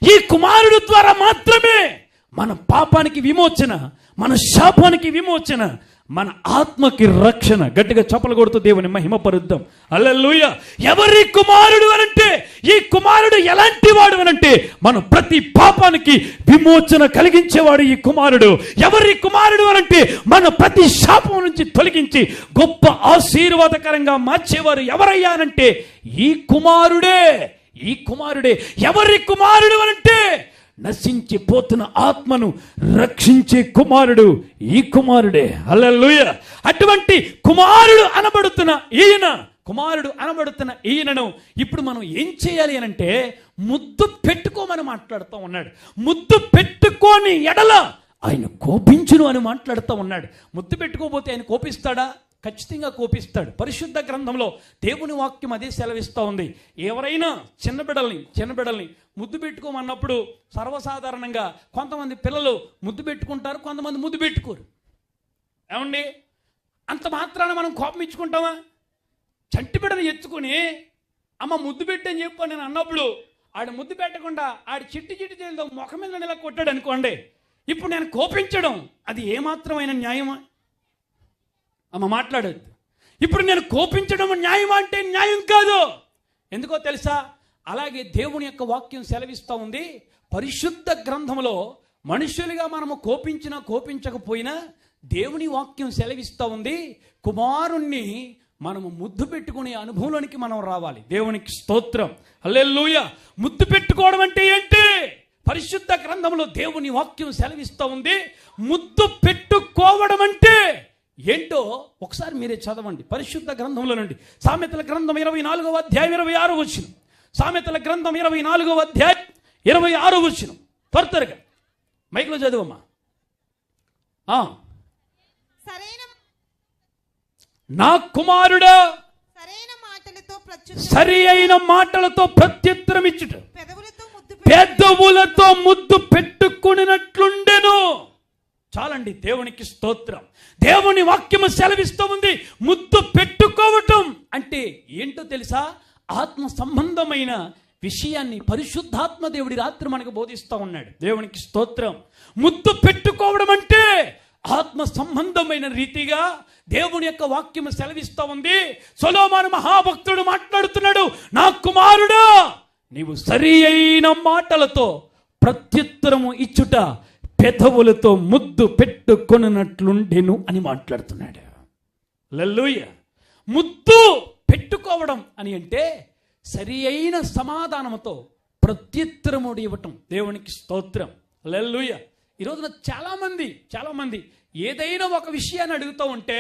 ఈ కుమారుడు ద్వారా మాత్రమే మన పాపానికి విమోచన, మన శాపానికి విమోచన, మన ఆత్మకి రక్షణ. గట్టిగా చప్పలు కొడుతూ దేవుని మహిమపరుద్దాం. హల్లెలూయా. ఎవరి కుమారుడు అనంటే ఈ కుమారుడు ఎలాంటి వాడు అనంటే మన ప్రతి పాపానికి విమోచన కలిగించేవాడు ఈ కుమారుడు. ఎవరి కుమారుడు అనంటే మన ప్రతి శాపం నుంచి తొలగించి గొప్ప ఆశీర్వాదకరంగా మార్చేవారు ఎవరయ్యా అనంటే ఈ కుమారుడే. ఈ కుమారుడే. ఎవరి కుమారుడు అనంటే నశించిపోతున్న ఆత్మను రక్షించే కుమారుడు ఈ కుమారుడే. హల్లెలూయా. అటువంటి కుమారుడు అనబడుతున్న ఈయనను ఇప్పుడు మనం ఏం చేయాలి అనంటే ముద్దు పెట్టుకోమని మాట్లాడుతూ ఉన్నాడు. ముద్దు పెట్టుకోని ఎడల ఆయన కోపించును అని మాట్లాడుతూ ఉన్నాడు. ముద్దు పెట్టుకోకపోతే ఆయన కోపిస్తాడా? ఖచ్చితంగా కోపిస్తాడు. పరిశుద్ధ గ్రంథంలో దేవుని వాక్యం అదే సెలవిస్తూ ఉంది. ఎవరైనా చిన్నబిడ్డల్ని ముద్దు పెట్టుకోమన్నప్పుడు సర్వసాధారణంగా కొంతమంది పిల్లలు ముద్దు పెట్టుకుంటారు, కొంతమంది ముద్దు పెట్టుకోరు. ఏమండి, అంత మాత్రాన మనం కోపం ఇచ్చుకుంటామా? చంటి బిడ్డను ఎత్తుకుని అమ్మ ముద్దు పెట్టని చెప్పి నేను అన్నప్పుడు ఆడు ముద్దు పెట్టకుండా ఆడు చిట్టి చేతితో ముఖం మీద ఇలా కొట్టాడు అనుకోండి, ఇప్పుడు నేను కోపించడం అది ఏమాత్రమైన న్యాయమా? అమ్మ మాట్లాడద్దు. ఇప్పుడు నేను కోపించడం న్యాయమా అంటే న్యాయం కాదు. ఎందుకో తెలుసా? అలాగే దేవుని యొక్క వాక్యం సెలవిస్తూ ఉంది. పరిశుద్ధ గ్రంథంలో మనుషులుగా మనము కోపించినా కోపించకపోయినా దేవుని వాక్యం సెలవిస్తూ ఉంది, కుమారుణ్ణి మనము ముద్దు పెట్టుకునే అనుభవంలోనికి మనం రావాలి. దేవునికి స్తోత్రం, హల్లెలూయా. ముద్దు పెట్టుకోవడం అంటే ఏంటి? పరిశుద్ధ గ్రంథంలో దేవుని వాక్యం సెలవిస్తూ ఉంది. ముద్దు పెట్టుకోవడం అంటే ఏంటో ఒకసారి మీరే చదవండి పరిశుద్ధ గ్రంథంలో నుండి. సామెతల గ్రంథం 24వ అధ్యాయం 26వ వచనం. సామెతల గ్రంథం 24వ అధ్యాయం 26వ వచనం. త్వరగా మైక్లో చదువమ్మా. నా కుమారుడా సరి అయిన మాటలతో ప్రత్యుత్తరం ఇచ్చుట పెదవులతో ముద్దు పెట్టుకున్నట్లుండెను. చాలండి, దేవునికి స్తోత్రం. దేవుని వాక్యము సెలవిస్తూ ఉంది ముద్దు పెట్టుకోవటం అంటే ఏంటో తెలుసా? ఆత్మ సంబంధమైన విషయాన్ని పరిశుద్ధాత్మ దేవుడి రాత్రి మనకు బోధిస్తూ ఉన్నాడు. దేవునికి స్తోత్రం. ముద్దు పెట్టుకోవడం అంటే ఆత్మ సంబంధమైన రీతిగా దేవుని యొక్క వాక్యము సెలవిస్తూ ఉంది. సొలొమోను మహాభక్తుడు మాట్లాడుతున్నాడు, నా కుమారుడా నీవు సరి అయిన మాటలతో ప్రత్యుత్తరము ఇచ్చుట పెదవులతో ముద్దు పెట్టుకొనున్నట్లుండెను అని మాట్లాడుతున్నాడు. హల్లెలూయా. ముద్దు పెట్టుకోవడం అని అంటే సరి అయిన సమాధానంతో ప్రత్యుత్తరము ఇవ్వటం. దేవునికి స్తోత్రం, హల్లెలూయా. ఈరోజున చాలామంది ఏదైనా ఒక విషయాన్ని అడుగుతూ ఉంటే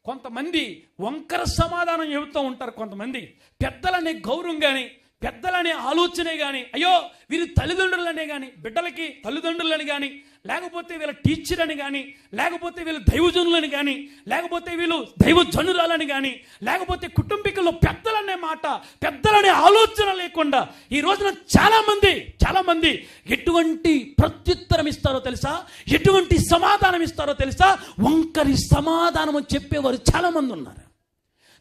కొంతమంది వంకర సమాధానం చెబుతూ ఉంటారు. కొంతమంది పెద్దలనే గౌరవం కానీ పెద్దలనే ఆలోచనే కానీ, అయ్యో వీరు తల్లిదండ్రులనే కానీ, బిడ్డలకి తల్లిదండ్రులని కానీ, లేకపోతే వీళ్ళ టీచర్ అని కానీ, లేకపోతే వీళ్ళు దైవజనులని కానీ, లేకపోతే వీళ్ళు దైవజనురాలని కానీ, లేకపోతే కుటుంబీకుల్లో పెద్దలనే మాట, పెద్దలనే ఆలోచన లేకుండా ఈ రోజున చాలామంది ఎటువంటి ప్రత్యుత్తరం ఇస్తారో తెలుసా? ఎటువంటి సమాధానం ఇస్తారో తెలుసా? వంకరి సమాధానం చెప్పేవారు చాలామంది ఉన్నారు.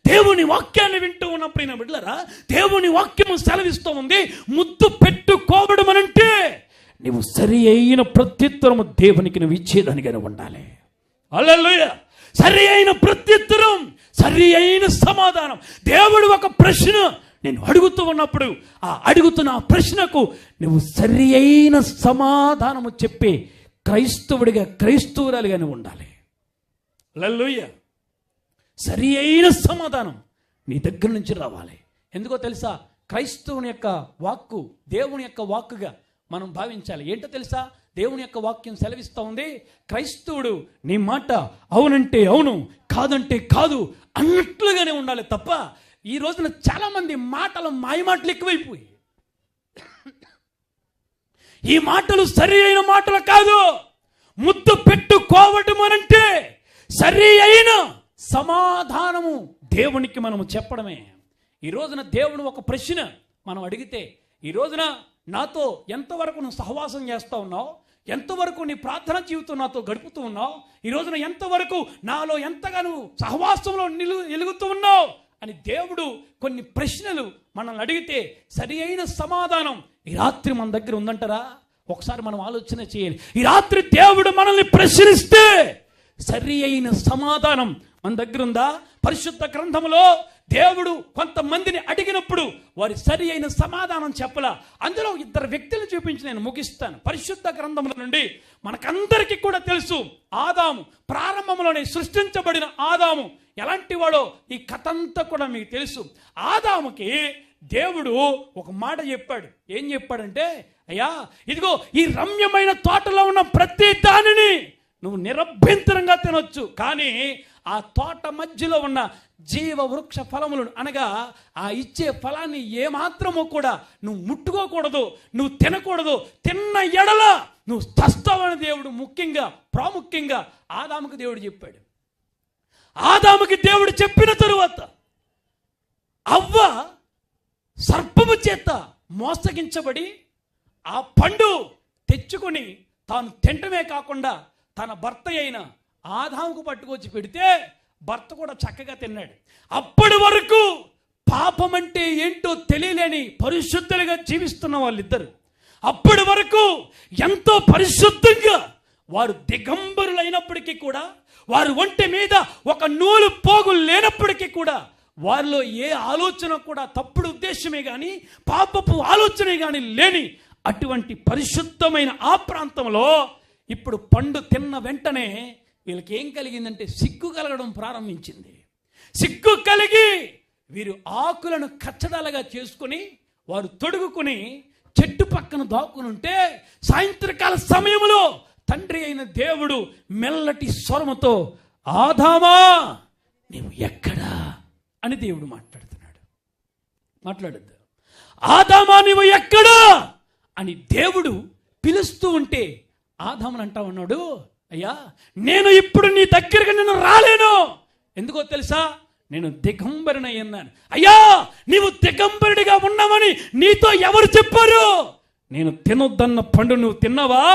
దేవుని వాక్యాన్ని వింటూ ఉన్నప్పుడు బిడ్డలారా, దేవుని వాక్యము సెలవిస్తూ ఉంది ముద్దు పెట్టుకోవడం అనంటే నీవు సరి అయిన ప్రత్యుత్తరము దేవునికి నువ్వు ఇచ్చేదానిగానే ఉండాలి. హల్లెలూయా. సరి అయిన ప్రత్యుత్తరం, సరి అయిన సమాధానం. దేవుడు ఒక ప్రశ్న నేను అడుగుతూ ఉన్నప్పుడు ఆ అడుగుతున్న ప్రశ్నకు నువ్వు సరి అయిన సమాధానము చెప్పే క్రైస్తవురాలుగానే ఉండాలి. హల్లెలూయా. సరి అయిన సమాధానం నీ దగ్గర నుంచి రావాలి. ఎందుకో తెలుసా? క్రైస్తవుని యొక్క వాక్కు దేవుని యొక్క వాక్కుగా మనం భావించాలి. ఏంటో తెలుసా? దేవుని యొక్క వాక్యం సెలవిస్తూ ఉంది క్రైస్తవుడు నీ మాట అవునంటే అవును, కాదంటే కాదు అన్నట్లుగానే ఉండాలి తప్ప ఈ రోజున చాలామంది మాయమాటలు ఎక్కువైపోయి ఈ మాటలు సరి అయిన మాటలు కాదు. ముద్దు పెట్టుకోవటం అనంటే సరి అయిన సమాధానము దేవునికి మనము చెప్పడమే. ఈ రోజున దేవుడు ఒక ప్రశ్న మనం అడిగితే, ఈ రోజున నాతో ఎంతవరకు నువ్వు సహవాసం చేస్తూ ఉన్నావు, ఎంతవరకు నీ ప్రార్థన జీవితం నాతో గడుపుతూ ఉన్నావు, ఈ రోజున ఎంతవరకు నాలో ఎంతగా నువ్వు సహవాసంలో ఎలుగుతూ ఉన్నావు అని దేవుడు కొన్ని ప్రశ్నలు మనల్ని అడిగితే సరి అయిన సమాధానం ఈ రాత్రి మన దగ్గర ఉందంటారా? ఒకసారి మనం ఆలోచన చేయాలి. ఈ రాత్రి దేవుడు మనల్ని ప్రశ్నిస్తే సరి అయిన సమాధానం మన దగ్గర ఉందా? పరిశుద్ధ గ్రంథంలో దేవుడు కొంతమందిని అడిగినప్పుడు వారి సరి అయిన సమాధానం చెప్పలా. అందులో ఇద్దరు వ్యక్తులను చూపించి నేను ముగిస్తాను. పరిశుద్ధ గ్రంథంలో నుండి మనకందరికీ కూడా తెలుసు, ఆదాము ప్రారంభంలోనే సృష్టించబడిన ఆదాము ఎలాంటి వాడో ఈ కథ అంతా కూడా మీకు తెలుసు. ఆదాముకి దేవుడు ఒక మాట చెప్పాడు. ఏం చెప్పాడంటే, అయ్యా ఇదిగో ఈ రమ్యమైన తోటలో ఉన్న ప్రతి దానిని నువ్వు నిరభ్యంతరంగా తినొచ్చు, కానీ ఆ తోట మధ్యలో ఉన్న జీవ వృక్ష ఫలములను అనగా ఆ ఇచ్చే ఫలాన్ని ఏమాత్రమో కూడా నువ్వు ముట్టుకోకూడదు, నువ్వు తినకూడదు. తిన్న ఎడల నువ్వు చస్తావని దేవుడు ప్రాముఖ్యంగా ఆదాముకు దేవుడు చెప్పాడు. ఆదాముకి దేవుడు చెప్పిన తరువాత అవ్వ సర్పము చేత మోసగించబడి ఆ పండు తెచ్చుకొని తాను తినటమే కాకుండా తన భర్త అయిన ఆదాముకు పట్టుకొచ్చి పెడితే భర్త కూడా చక్కగా తిన్నాడు. అప్పటి వరకు పాపం అంటే ఏంటో తెలియలేని పరిశుద్ధులుగా జీవిస్తున్న వాళ్ళిద్దరు అప్పటి వరకు ఎంతో పరిశుద్ధంగా వారు దిగంబరులైనప్పటికీ కూడా, వారి ఒంటి మీద ఒక నూలు పోగు లేనప్పటికీ కూడా, వారిలో ఏ ఆలోచన కూడా తప్పుడు ఉద్దేశమే కానీ పాపపు ఆలోచనే కానీ లేని అటువంటి పరిశుద్ధమైన ఆ ప్రాంతంలో ఇప్పుడు పండు తిన్న వెంటనే వీళ్ళకి ఏం కలిగిందంటే సిగ్గు కలగడం ప్రారంభించింది. సిగ్గు కలిగి వీరు ఆకులను కచ్చడాలుగా చేసుకుని వారు తొడుగుకుని చెట్టు పక్కన దాక్కుని ఉంటే సాయంత్రకాల సమయంలో తండ్రి అయిన దేవుడు మెల్లటి స్వరముతో, ఆదామా నీవు ఎక్కడా అని దేవుడు మాట్లాడుతున్నాడు. మాట్లాడద్దు. ఆదామా నీవు ఎక్కడా అని దేవుడు పిలుస్తూ ఉంటే ఆదాముని అంటా ఉన్నాడు, అయ్యా నేను ఇప్పుడు నీ దగ్గరికి నేను రాలేను. ఎందుకో తెలుసా? నేను దిగంబరిని అన్నాను. అయ్యా నీవు దిగంబరుడిగా ఉన్నావని నీతో ఎవరు చెప్పారు? నేను తినొద్దన్న పండు నువ్వు తిన్నావా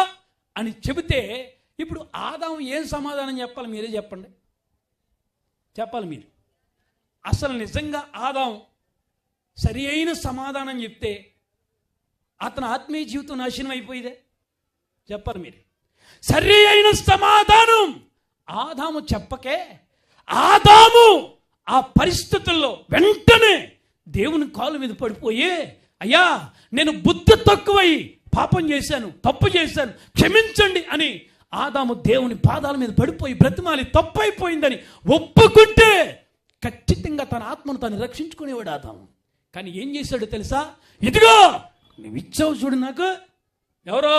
అని చెబితే ఇప్పుడు ఆదాము ఏం సమాధానం చెప్పాలి? మీరే చెప్పండి. చెప్పాలి మీరు. అసలు నిజంగా ఆదాము సరి అయిన సమాధానం చెప్తే అతని ఆత్మీయ జీవితం నాశనం అయిపోయిదే. చెప్పాలి మీరు. సరి అయిన సమాధానం ఆదాము చెప్పకే ఆదాము ఆ పరిస్థితుల్లో వెంటనే దేవుని కాలు మీద పడిపోయి, అయ్యా నేను బుద్ధి తక్కువై పాపం చేశాను, తప్పు చేశాను, క్షమించండి అని ఆదాము దేవుని పాదాల మీద పడిపోయి బ్రతిమాలి తప్పు అయిపోయిందని ఒప్పుకుంటే ఖచ్చితంగా తన ఆత్మను తాను రక్షించుకునేవాడు ఆదాము. కానీ ఏం చేశాడో తెలుసా? ఇదిగో నువ్వు ఇచ్చావు చూడు నాకు. ఎవరో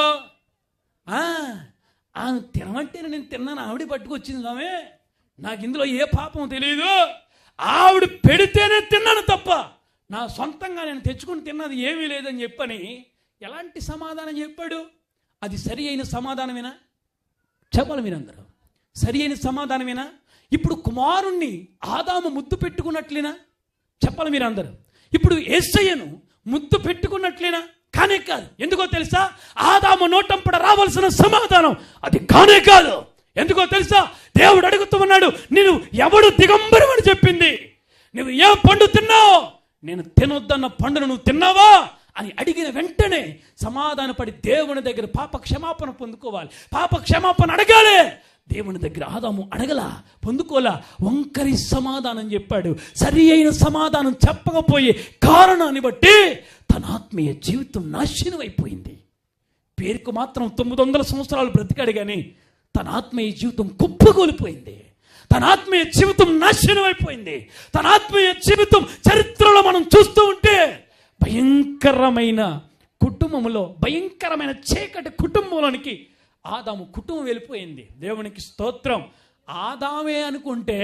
ఆమె తినమంటేనే నేను తిన్నాను, ఆవిడ పట్టుకొచ్చింది ఆమె, నాకు ఇందులో ఏ పాపం తెలియదు, ఆవిడ పెడితేనే తిన్నాను తప్ప నా సొంతంగా నేను తెచ్చుకుని తిన్నది ఏమీ లేదని చెప్పని ఎలాంటి సమాధానం చెప్పాడు? అది సరి అయిన సమాధానమేనా? చెప్పాలి మీరందరూ. సరి అయిన సమాధానమేనా? ఇప్పుడు కుమారుణ్ణి ఆదాము ముద్దు పెట్టుకున్నట్లేనా? చెప్పాలి మీరందరూ. ఇప్పుడు యేసయ్యను ముద్దు పెట్టుకున్నట్లేనా? కానే కాదు. ఎందుకో తెలుసా? ఆదాము నోటంపడ రావాల్సిన సమాధానం అది కానే కాదు. ఎందుకో తెలుసా? దేవుడు అడుగుతూ ఉన్నాడు, నేను ఎవడు దిగంబరం అని చెప్పింది? నువ్వు ఏ పండు తిన్నావు? నేను తినొద్దన్న పండును నువ్వు తిన్నావా అని అడిగిన వెంటనే సమాధానపడి దేవుని దగ్గర పాప క్షమాపణ పొందుకోవాలి. పాప క్షమాపణ అడగాలి. దేవుని దగ్గర ఆదాము అడగలా, పొందుకోలా, వంకరి సమాధానం చెప్పాడు. సరి అయిన సమాధానం చెప్పకపోయే కారణాన్ని బట్టి తన ఆత్మీయ జీవితం నాశనం అయిపోయింది. పేరుకు మాత్రం 900 సంవత్సరాలు బ్రతికాడు కానీ తన ఆత్మీయ జీవితం కుప్పగోలిపోయింది. తన ఆత్మీయ జీవితం నాశనం అయిపోయింది. తన ఆత్మీయ జీవితం చరిత్రలో మనం చూస్తూ ఉంటే భయంకరమైన కుటుంబంలో, భయంకరమైన చీకటి కుటుంబంలోనికి ఆదాము కుటుంబం వెళ్ళిపోయింది. దేవునికి స్తోత్రం. ఆదామే అనుకుంటే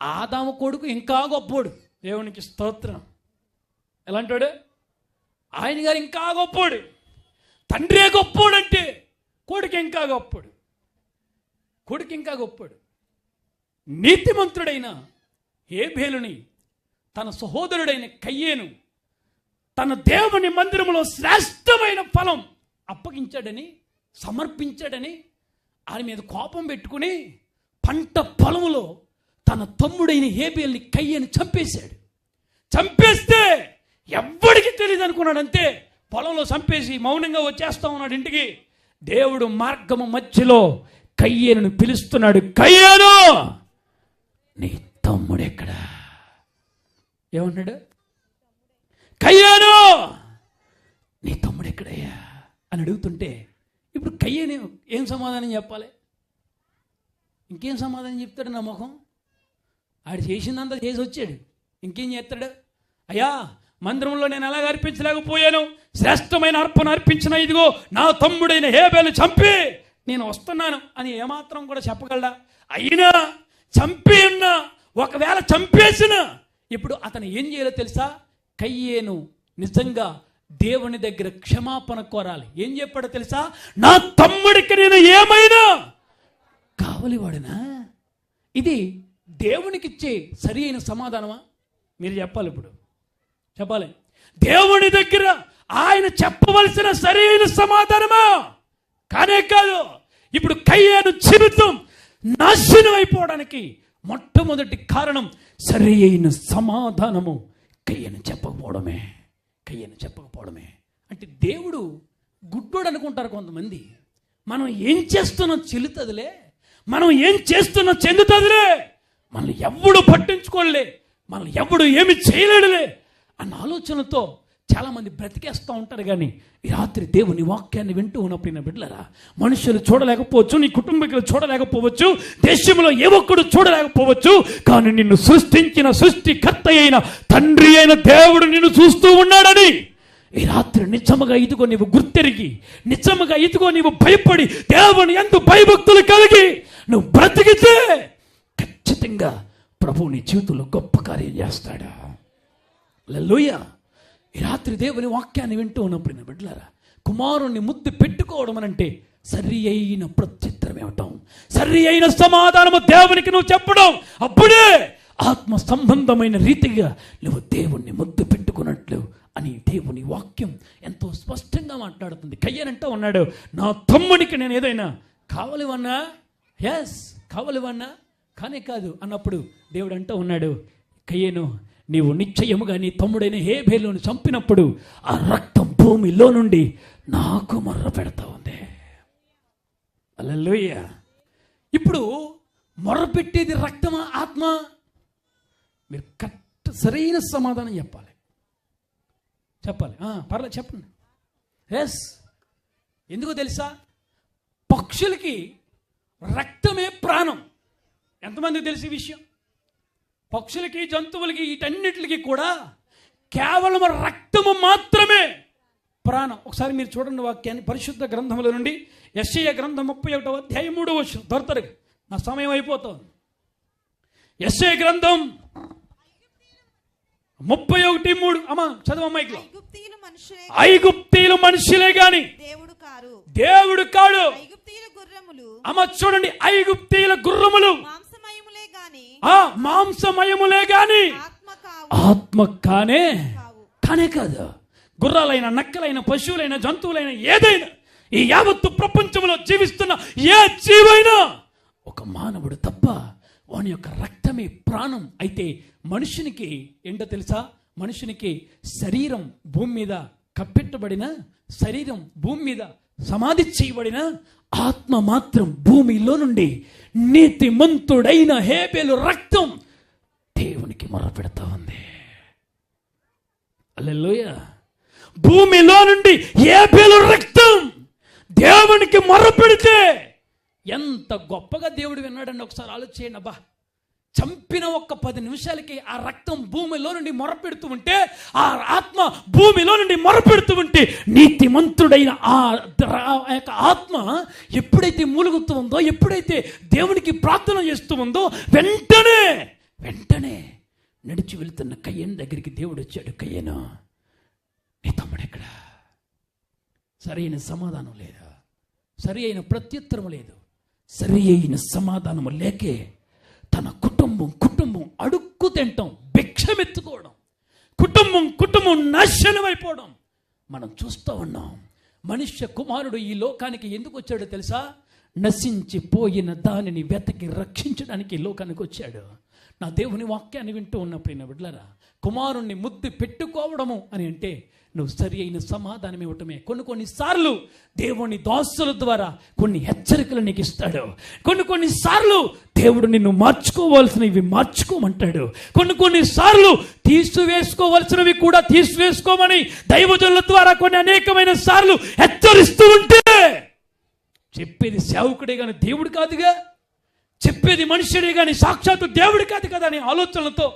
ఆదాము కొడుకు ఇంకా గొప్పోడు. దేవునికి స్తోత్రం. ఎలాంటాడు? ఆయన గారు ఇంకా గొప్పోడు. తండ్రే గొప్పోడు అంటే కొడుకు ఇంకా గొప్పోడు. కొడుకు ఇంకా గొప్పోడు. నీతిమంతుడైన హేబేలుని తన సహోదరుడైన కయ్యేను తన దేవుని మందిరంలో శ్రేష్టమైన ఫలం అప్పగించాడని, సమర్పించాడని ఆయన మీద కోపం పెట్టుకుని పంట పొలంలో తన తమ్ముడైన హేబేలుని కయ్యేను చంపేశాడు. చంపేస్తే ఎవ్వడికి తెలియదు అనుకున్నాడంతే. పొలంలో చంపేసి మౌనంగా వచ్చేస్తా ఉన్నాడు ఇంటికి. దేవుడు మార్గము మధ్యలో కయ్యేను పిలుస్తున్నాడు, కయ్యేను నీ తమ్ముడు ఎక్కడా? ఏమన్నాడు? కయ్యేను నీ తమ్ముడు ఎక్కడయ్యా అని అడుగుతుంటే ఇప్పుడు కయ్యేను ఏం సమాధానం చెప్పాలి? ఇంకేం సమాధానం చెప్తాడు? నా ముఖం ఆడు చేసిందంతా చేసి వచ్చాడు, ఇంకేం చేస్తాడు? అయ్యా మందిరంలో నేను ఎలాగ అర్పించలేకపోయాను, శ్రేష్టమైన అర్పణ అర్పించిన ఇదిగో నా తమ్ముడైన హేబేలు చంపి నేను వస్తున్నాను అని ఏమాత్రం కూడా చెప్పగలడా? అయినా చంపి ఉన్నా, ఒకవేళ చంపేసిన ఇప్పుడు అతను ఏం చేయాలో తెలుసా? కయ్యేను నిజంగా దేవుని దగ్గర క్షమాపణ కోరాలి. ఏం చెప్పాడో తెలుసా? నా తమ్ముడికి నేను ఏమైనా కావలివాడినా? ఇది దేవునికిచ్చే సరి అయిన సమాధానమా? మీరు చెప్పాలి. ఇప్పుడు చెప్పాలి. దేవుని దగ్గర ఆయన చెప్పవలసిన సరి అయిన సమాధానమా? కానే కాదు. ఇప్పుడు కయ్యేను జీవితం నాశనం అయిపోవడానికి మొట్టమొదటి కారణం సరి అయిన సమాధానము కయ్యేను చెప్పకపోవడమే. కయ్యేను చెప్పకపోవడమే అంటే దేవుడు గుడ్డోడు అనుకుంటారు కొంతమంది. మనం ఏం చేస్తున్నాం చెల్లుతుందిలే, మనం ఏం చేస్తున్నా చెందుతుందిలే, మనల్ని ఎవడు పట్టించుకోలే, మనల్ని ఎవడు ఏమి చేయలేడులే అన్న ఆలోచనతో చాలామంది బ్రతికేస్తూ ఉంటారు. కానీ ఈ రాత్రి దేవుని వాక్యాన్ని వింటూ ఉన్నప్పుడు నా బిడ్డలారా, మనుషులు చూడలేకపోవచ్చు, నీ కుటుంబీకులు చూడలేకపోవచ్చు, దేశంలో ఏ ఒక్కడు చూడలేకపోవచ్చు, కానీ నిన్ను సృష్టించిన సృష్టికర్త అయిన తండ్రి అయిన దేవుడు నిన్ను చూస్తూ ఉన్నాడని ఈ రాత్రి నిజముగా ఇదిగో నీవు గుర్తెరిగి, నిజముగా ఇదిగో నీవు భయపడి దేవుని యందు భయభక్తులు కలిగి నువ్వు బ్రతికితే ఖచ్చితంగా ప్రభువు నీ జీవితంలో గొప్ప కార్యం చేస్తాడా. హల్లెలూయా. ఈ రాత్రి దేవుని వాక్యాన్ని వింటూ ఉన్నప్పుడు నా బిడ్డలారా, కుమారుణ్ణి ముద్దు పెట్టుకోవడం అనంటే సరి అయిన ప్రత్యుత్తరం ఇవ్వటం, సరి అయిన సమాధానము దేవునికి నువ్వు చెప్పడం. అప్పుడే ఆత్మ సంబంధమైన రీతిగా నువ్వు దేవుణ్ణి ముద్దు పెట్టుకున్నట్లు అని దేవుని వాక్యం ఎంతో స్పష్టంగా మాట్లాడుతుంది. కయ్యనంటూ ఉన్నాడు, నా తమ్మునికి నేను ఏదైనా కావలివన్నా, ఎస్ కావలివన్నా, కానే కాదు అన్నప్పుడు దేవుడు అంటూ ఉన్నాడు, కయ్యను నీవు నిశ్చయముగా నీ తమ్ముడైన హేబేలును చంపినప్పుడు ఆ రక్తం భూమిలో నుండి నాకు మొర్ర పెడతా ఉంది. హల్లెలూయా. ఇప్పుడు మొర్ర పెట్టేది రక్తమా ఆత్మ? మీరు సరైన సమాధానం చెప్పాలి. పర్లేదు చెప్పండి. ఎస్. ఎందుకో తెలుసా? పక్షులకి రక్తమే ప్రాణం. ఎంతమందికి తెలిసి విషయం? పక్షులకి, జంతువులకి, వీటన్నిటికి కూడా కేవలం రక్తము మాత్రమే ప్రాణం. ఒకసారి మీరు చూడండి వాక్యాన్ని పరిశుద్ధ గ్రంథముల నుండి. యెషయా గ్రంథం 31వ అధ్యాయం 3వ వచనం. దొరతరు, నా సమయం అయిపోతుంది. యెషయా గ్రంథం 31:3. అమ్మా చదువు మైక్లో. ఐగుప్తీయులు మనుషులే గాని దేవుడు కాడు. అమ్మ చూడండి, ఐగుప్తీయుల గుర్రములు మాంసమయములే గాని ఆత్మ కానే కాదు. గుర్రాలైన, నక్కలైన, పశువులైన, జంతువులైన, ఏదైనా ఈ యావత్తు ప్రపంచంలో జీవిస్తున్న ఏ జీవైనా ఒక మానవుడు తప్ప వాని యొక్క రక్తమే ప్రాణం. అయితే మనుషునికి ఏంటో తెలుసా? మనుషునికి శరీరం భూమి మీద కప్పెట్టబడిన, శరీరం భూమి మీద సమాధి చేయబడిన, ఆత్మ మాత్రం భూమిలో నుండి నీతిమంతుడైన హేబేలు రక్తం దేవునికి మొరపెడతా ఉంది. హల్లెలూయా. భూమిలో నుండి హేబేలు రక్తం దేవునికి మొరపెడితే ఎంత గొప్పగా దేవుడు విన్నాడని ఒకసారి ఆలోచించండి. అబ్బా, చంపిన ఒక్క 10 నిమిషాలకి ఆ రక్తం భూమిలో నుండి మొరపెడుతూ ఉంటే, ఆ ఆత్మ భూమిలో నుండి మొరపెడుతూ ఉంటే, నీతిమంతుడైన ఆ యొక్క ఆత్మ ఎప్పుడైతే మూలుగుతూ ఉందో, ఎప్పుడైతే దేవునికి ప్రార్థన చేస్తూ ఉందో, వెంటనే నడిచి వెళుతున్న కయ్యను దగ్గరికి దేవుడు వచ్చాడు. కయ్యను, నీ తమ్ముడు ఎక్కడ? సరైన సమాధానం లేదు, సరి అయిన ప్రత్యుత్తరం లేదు. సరి అయిన సమాధానము లేకే తన కుటుంబం అడుక్కు తింటాం, భిక్షమెత్తుకోవడం, కుటుంబం నాశనం అయిపోవడం మనం చూస్తూ ఉన్నాం. మనుష్య కుమారుడు ఈ లోకానికి ఎందుకు వచ్చాడో తెలుసా? నశించిపోయిన దానిని వెతకి రక్షించడానికి ఈ లోకానికి వచ్చాడు. నా దేవుని వాక్యాన్ని వింటూ ఉన్నప్పుడు నా బిడ్డలారా, కుమారుణ్ణి ముద్దు పెట్టుకోవడము అని అంటే నువ్వు సరి అయిన సమాధానం ఇవ్వటమే. కొన్నిసార్లు దేవుని దాసుల ద్వారా కొన్ని హెచ్చరికలు నీకు ఇస్తాడు. కొన్నిసార్లు దేవుడు నిన్ను మార్చుకోవాల్సినవి మార్చుకోమంటాడు. కొన్నిసార్లు తీసివేసుకోవాల్సినవి కూడా తీసివేసుకోమని దైవజనుల ద్వారా అనేకమైన సార్లు హెచ్చరిస్తూ ఉంటే, చెప్పేది సేవకుడే కానీ దేవుడు కాదుగా, చెప్పేది మనుషుడే కానీ సాక్షాత్తు దేవుడు కాదు కదా అనే ఆలోచనలతో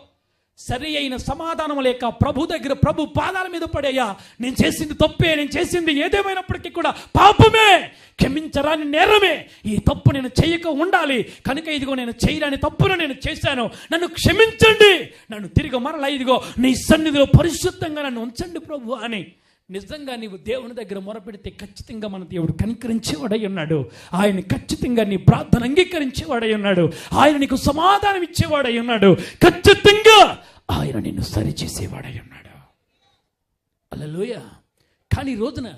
సరి అయిన సమాధానం లేక ప్రభు దగ్గర, ప్రభు పాదాల మీద పడేయ్యా, నేను చేసింది తప్పే, నేను చేసింది ఏదేమైనప్పటికీ కూడా పాపమే, క్షమించరాని నేరమే, ఈ తప్పు నేను చేయక ఉండాలి, కనుక ఇదిగో నేను చేయరాని తప్పును నేను చేశాను, నన్ను క్షమించండి, నన్ను తిరిగి మరలా ఇదిగో నీ సన్నిధిలో పరిశుద్ధంగా నన్ను ఉంచండి ప్రభు అని నిజంగా నీవు దేవుని దగ్గర మొరపెడితే ఖచ్చితంగా మన దేవుడు కనికరించేవాడై ఉన్నాడు. ఆయన ఖచ్చితంగా నీ ప్రార్థన అంగీకరించేవాడై ఉన్నాడు. ఆయన నీకు సమాధానం ఇచ్చేవాడై ఉన్నాడు. ఖచ్చితంగా ఆయన నిన్ను సరిచేసేవాడై ఉన్నాడు. హల్లెలూయా. కానీ ఈ రోజున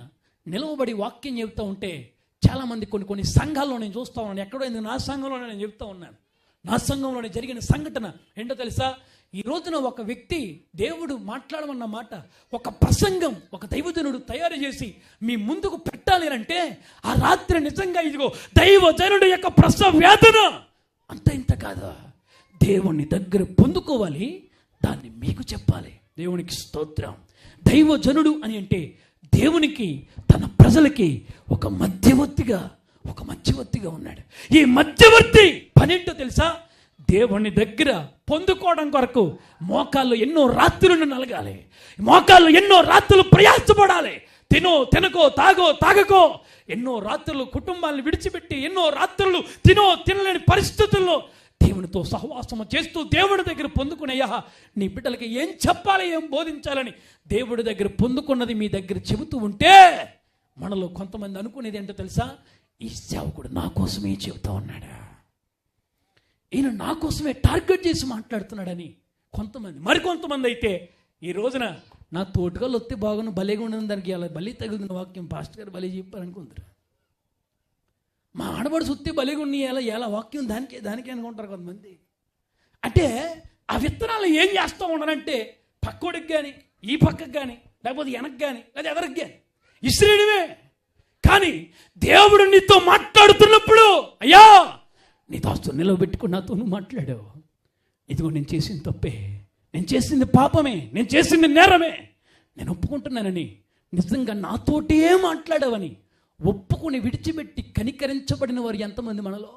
నిలవబడి వాక్యం చెబుతూ ఉంటే చాలామంది కొన్ని సంఘాల్లో నేను చూస్తూ ఉన్నాను, ఎక్కడో ఎందుకు నా సంఘంలోనే నేను చెబుతూ ఉన్నాను. నా సంఘంలోనే జరిగిన సంఘటన ఏంటో తెలుసా? ఈ రోజున ఒక వ్యక్తి దేవుడు మాట్లాడమన్న మాట, ఒక ప్రసంగం ఒక దైవజనుడు తయారు చేసి మీ ముందుకు పెట్టాలి అంటే ఆ రాత్రి నిజంగా ఇదిగో దైవజనుడు యొక్క ప్రసవ వేదన అంత ఇంత కాదా, దేవుణ్ణి దగ్గర పొందుకోవాలి, దాన్ని మీకు చెప్పాలి. దేవునికి స్తోత్రం. దైవజనుడు అని అంటే దేవునికి తన ప్రజలకి ఒక మధ్యవర్తిగా ఉన్నాడు. ఈ మధ్యవర్తి పనేంటో తెలుసా? దేవుని దగ్గర పొందుకోవడం కొరకు మోకాళ్ళు ఎన్నో రాత్రులను నలగాలి, మోకాళ్ళు ఎన్నో రాత్రులు ప్రయాసపడాలి. తినకో తాగకో ఎన్నో రాత్రులు కుటుంబాలను విడిచిపెట్టి ఎన్నో రాత్రులు తినలేని పరిస్థితుల్లో దేవునితో సహవాసము చేస్తూ దేవుడి దగ్గర పొందుకునేయ్యా నీ బిడ్డలకి ఏం చెప్పాలి, ఏం బోధించాలని దేవుడి దగ్గర పొందుకున్నది మీ దగ్గర చెబుతూ ఉంటే మనలో కొంతమంది అనుకునేది ఏంటో తెలుసా? ఈ సేవకుడు నా కోసమే చెబుతా ఉన్నాడా, ఈయన నా కోసమే టార్గెట్ చేసి మాట్లాడుతున్నాడని కొంతమంది. మరికొంతమంది అయితే ఈ రోజున నా తోటగాళ్ళు వస్తే బాగున్న భలేగా ఉండదు, దానికి ఇలా బలి తగులుతున్న వాక్యం పాస్టర్ గారు భలే చెప్పారనుకుంటారు. మా ఆడబడి సుత్తి బలిగా ఉన్నాయి ఎలా వాక్యం దానికే అనుకుంటారు కొంతమంది. అంటే ఆ విత్తనాలు ఏం చేస్తూ ఉండనంటే పక్కోడికి కానీ ఈ పక్కకి కానీ లేకపోతే వెనక్కి కానీ లేదా ఎవరికి కానీ ఇస్త్రీడివే. కానీ దేవుడు నీతో మాట్లాడుతున్నప్పుడు అయ్యా నీ దాస్తు నిలవబెట్టుకుని నాతో నువ్వు మాట్లాడావు, ఇదిగో నేను చేసిన తప్పే, నేను చేసింది పాపమే, నేను చేసింది నేరమే, నేను ఒప్పుకుంటున్నానని నిజంగా నాతోటే మాట్లాడావని ఒప్పుకొని విడిచిపెట్టి కనికరించబడిన వారు ఎంతమంది మనలో?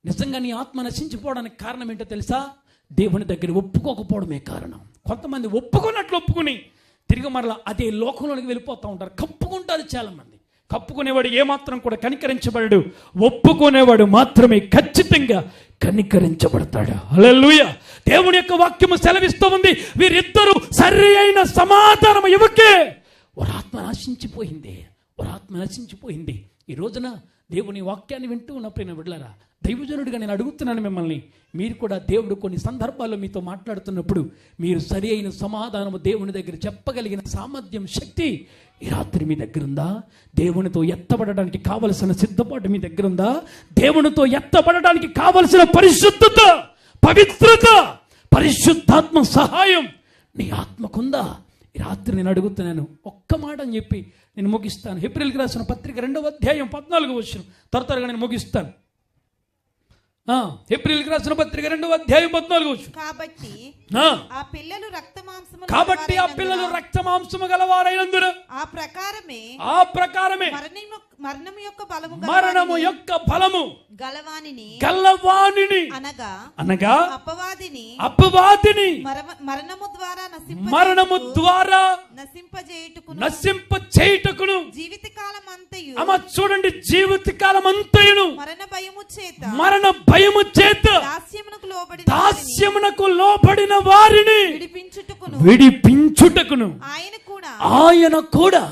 నిజంగా నీ ఆత్మ నశించిపోవడానికి కారణం ఏంటో తెలుసా? దేవుని దగ్గర ఒప్పుకోకపోవడమే కారణం. కొంతమంది ఒప్పుకుని తిరిగి మరలా అదే లోకంలోనికి వెళ్ళిపోతూ ఉంటారు. కప్పుకుంటారు చాలామంది. కప్పుకునేవాడు ఏమాత్రం కూడా కనికరించబడడు, ఒప్పుకునేవాడు మాత్రమే ఖచ్చితంగా కనికరించబడతాడు. హల్లెలూయా. దేవుని యొక్క వాక్యము సెలవిస్తూ ఉంది, వీరిద్దరూ సరి అయిన సమాధానం ఇవ్వకే వారి ఆత్మ నశించిపోయింది. ఈ రోజున దేవుని వాక్యాన్ని వింటూ ఉన్న ప్రియ బిడ్డలారా, దైవజనుడిగా నేను అడుగుతున్నాను మిమ్మల్ని, మీరు కూడా దేవుడు కొన్ని సందర్భాల్లో మీతో మాట్లాడుతున్నప్పుడు మీరు సరి అయిన సమాధానము దేవుని దగ్గర చెప్పగలిగిన సామర్థ్యం, శక్తి ఈ రాత్రి మీ దగ్గర ఉందా? దేవునితో ఎత్తబడడానికి కావలసిన సిద్ధపాటు మీ దగ్గర ఉందా? దేవునితో ఎత్తబడడానికి కావలసిన పరిశుద్ధత, పవిత్రత, పరిశుద్ధాత్మ సహాయం నీ ఆత్మకుందా? ఈ రాత్రి నేను అడుగుతున్నాను. ఒక్క మాట అని చెప్పి నేను ముగిస్తాను. హెబ్రీయులకు రాసిన పత్రిక 2వ అధ్యాయం 14వ వచనం త్వరగా నేను ముగిస్తాను. హెబ్రీయులకు రాసిన పత్రిక 2వ అధ్యాయం 14వ వచనం. కాబట్టి ఆ పిల్లలు రక్త మాంసము గలవారైనందున ఆ ప్రకారమే మరణము యొక్క బలము గలవానిని అనగా అపవాదిని మరణము ద్వారా నశింపచేయుటకును చూడండి, జీవితకాలం అంతయును మరణ భయము చేత దాస్యమునకు లోబడిన వారిని విడిపించుటకును ఆయన కూడా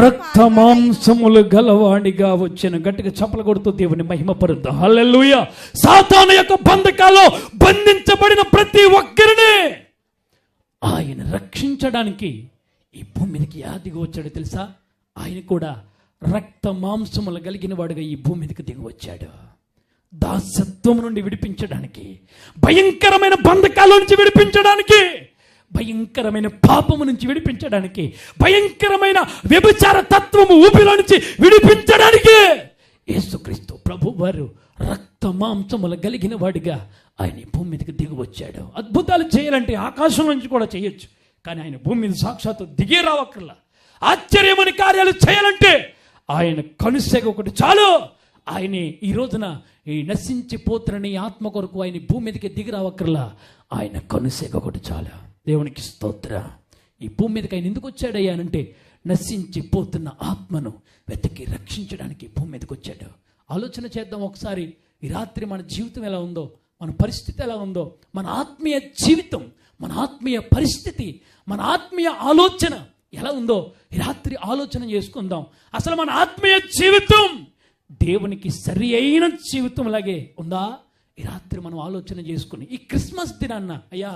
రక్త మాంసములు గలవాడిగా వచ్చిన. గట్టిగా చప్పలు కొడుతూ దేవుని మహిమపరుద్దాం. హల్లెలూయా. సాతాను యొక్క బంధకాల్లో బంధించబడిన ప్రతి ఒక్కరిని ఆయన రక్షించడానికి ఈ భూమి మీదకి దిగి వచ్చాడు తెలుసా? ఆయన కూడా రక్త మాంసములు కలిగిన వాడుగా ఈ భూమి మీదకి దిగి వచ్చాడు. దాసత్వం నుండి విడిపించడానికి, భయంకరమైన బంధకాల నుంచి విడిపించడానికి, భయంకరమైన పాపము నుంచి విడిపించడానికి, భయంకరమైన వ్యభిచార తత్వము ఊపిలో నుంచి విడిపించడానికి యేసుక్రీస్తు ప్రభు వారు రక్త మాంసములు కలిగిన వాడిగా ఆయన భూమి మీదకి దిగి వచ్చాడు. అద్భుతాలు చేయాలంటే ఆకాశం నుంచి కూడా చేయొచ్చు, కానీ ఆయన భూమి మీద సాక్షాత్తు దిగే రావక్కర్లా. ఆశ్చర్యమైన కార్యాలు చేయాలంటే ఆయన కనుసెగ ఒకటి చాలు. ఆయన ఈ రోజున ఈ నశించిపోతున్న ఆత్మ కొరకు ఆయన భూమి మీదకి దిగి రావక్కర్లా. ఆయన కనుసెగ ఒకటి చాలు. దేవునికి స్తోత్ర. ఈ భూమి మీదకి ఆయన ఎందుకు వచ్చాడయ్యా అంటే నశించిపోతున్న ఆత్మను వెతికి రక్షించడానికి భూమి మీదకి వచ్చాడు. ఆలోచన చేద్దాం ఒకసారి. ఈ రాత్రి మన జీవితం ఎలా ఉందో, మన పరిస్థితి ఎలా ఉందో, మన ఆత్మీయ జీవితం, మన ఆత్మీయ పరిస్థితి, మన ఆత్మీయ ఆలోచన ఎలా ఉందో ఈ రాత్రి ఆలోచన చేసుకుందాం. అసలు మన ఆత్మీయ జీవితం దేవునికి సరి అయిన జీవితం లాగే ఉందా? ఈ రాత్రి మనం ఆలోచన చేసుకుని ఈ క్రిస్మస్ దినాన్న అయ్యా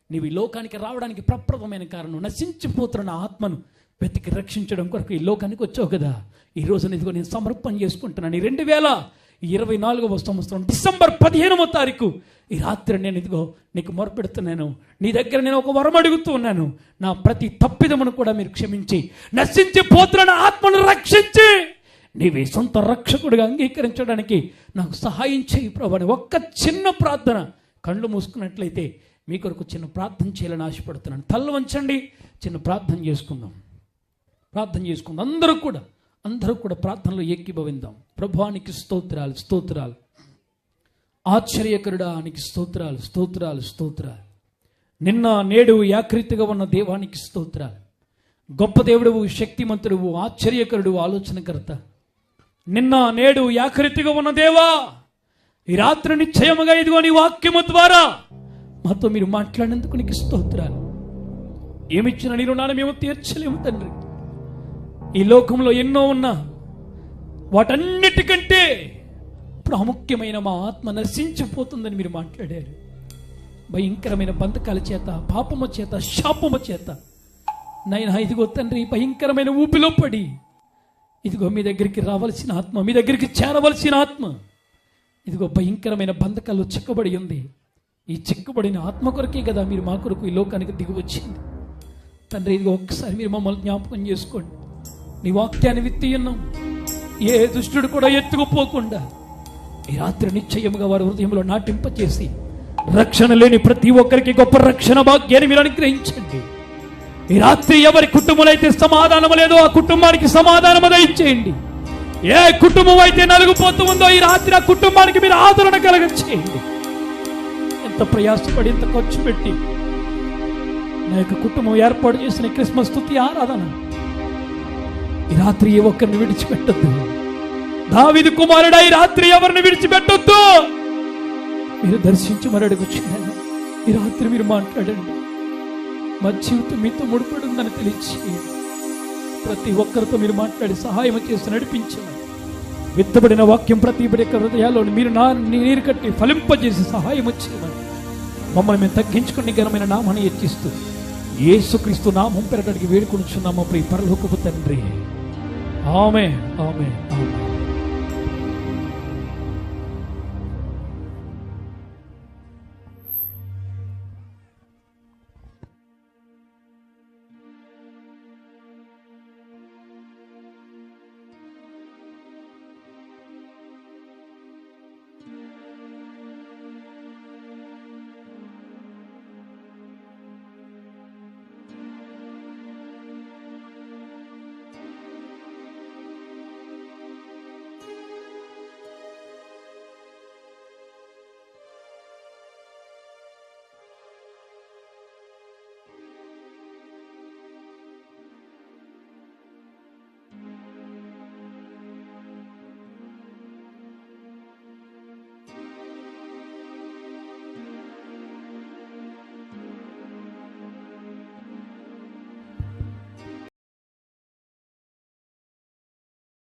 నీవు ఈ లోకానికి రావడానికి ప్రప్రథమైన కారణం నశించిపోతున్న ఆత్మను వెతికి రక్షించడం కొరకు ఈ లోకానికి వచ్చావు కదా. ఈ రోజున ఇదిగో నేను సమర్పణ చేసుకుంటున్నాను. 2024వ సంవత్సరం డిసెంబర్ 15వ తారీఖు ఈ రాత్రి నేను ఇదిగో నీకు మొరపెడుతున్నాను. నీ దగ్గర నేను ఒక వరం అడుగుతూ ఉన్నాను. నా ప్రతి తప్పిదమును కూడా మీరు క్షమించి నశించిపోతున్న ఆత్మను రక్షించి నీవే సొంత రక్షకుడిగా అంగీకరించడానికి నాకు సహాయం చేయి ప్రభు అని ఒక్క చిన్న ప్రార్థన కళ్ళు మూసుకున్నట్లయితే మీ కొరకు చిన్న ప్రార్థన చేయాలని ఆశపడుతున్నాను. తల్ల వంచండి, చిన్న ప్రార్థన చేసుకుందాం. అందరూ కూడా ప్రార్థనలో ఏకీభవిందాం. ప్రభువానికి స్తోత్రాలు, స్తోత్రాలు. ఆశ్చర్యకరుడానికి స్తోత్రాలు, స్తోత్రాలు, స్తోత్రాలు. నిన్న నేడు ఏకరీతిగా ఉన్న దేవానికి స్తోత్రాలు. గొప్ప దేవుడువు, శక్తిమంతుడువు, ఆశ్చర్యకరుడు, ఆలోచనకర్త. నిన్న నేడు ఏకరీతిగా ఉన్న దేవా, ఈ రాత్రి నిశ్చయముగా ఇదిగో నీ వాక్యము ద్వారా మాతో మీరు మాట్లాడినందుకు నీకు స్తోత్రాలు. ఏమిచ్చిన నీ రుణాన్ని మేము తీర్చలేము తండ్రి. ఈ లోకంలో ఎన్నో ఉన్నా వాటన్నిటికంటే ప్రాముఖ్యమైన మా ఆత్మ నశించిపోతుందని మీరు మాట్లాడారు. భయంకరమైన బంధకాల చేత, పాపము చేత, శాపము చేత నైనా ఇదిగో తండ్రి భయంకరమైన ఊపిలో పడి ఇదిగో మీ దగ్గరికి రావాల్సిన ఆత్మ, మీ దగ్గరికి చేరవలసిన ఆత్మ ఇదిగో భయంకరమైన బంధకాలు చిక్కబడి ఉంది. ఈ చిక్కబడిన ఆత్మ కొరకే కదా మీరు మా కొరకు ఈ లోకానికి దిగి వచ్చింది తండ్రి. ఇదిగో ఒక్కసారి మీరు మమ్మల్ని జ్ఞాపకం చేసుకోండి. నీ వాక్యాన్ని విత్తి ఉన్నాం, ఏ దుష్టుడు కూడా ఎత్తుకుపోకుండా ఈ రాత్రి నిశ్చయముగా వారి హృదయంలో నాటింపచేసి రక్షణ లేని ప్రతి ఒక్కరికి గొప్ప రక్షణ భాగ్యాన్ని మీరు అనుగ్రహించండి. ఈ రాత్రి ఎవరి కుటుంబంలో అయితే సమాధానం లేదో ఆ కుటుంబానికి సమాధానం దయచేయండి. ఏ కుటుంబం అయితే నలుగుపోతూ ఉందో ఈ రాత్రి ఆ కుటుంబానికి మీరు ఆదరణ కలగచేయండి. ఎంత ప్రయాసపడి, ఎంత ఖర్చు పెట్టి నా యొక్క కుటుంబం ఏర్పాటు చేసిన క్రిస్మస్ స్తుతి ఆరాధన ఈ రాత్రి ఏ ఒక్కరిని విడిచిపెట్టద్దు. దావీదు కుమారుడా, ఈ రాత్రి ఎవరిని విడిచిపెట్టొద్దు. మీరు దర్శించి మరి అడుగుచున్నాను. ఈ రాత్రి మీరు మాట్లాడండి. మా జీవితం మీతో ముడిపడి ఉందని తెలిసి ప్రతి ఒక్కరితో మీరు మాట్లాడి సహాయం చేసి నడిపించమని, విత్తబడిన వాక్యం ప్రతి హృదయాల్లోని మీరు నీరు కట్టి ఫలింపజేసి సహాయం చేయమని మమ్మల్ని మేము తగ్గించుకుని ఘనమైన నామాన్ని హెచ్చిస్తూ యేసుక్రీస్తు నామం పేరటడికి వేడుకొనుచున్నాము ప్రియ పరలోకపు తండ్రి. ఆమేన్, ఆమేన్, ఆమేన్.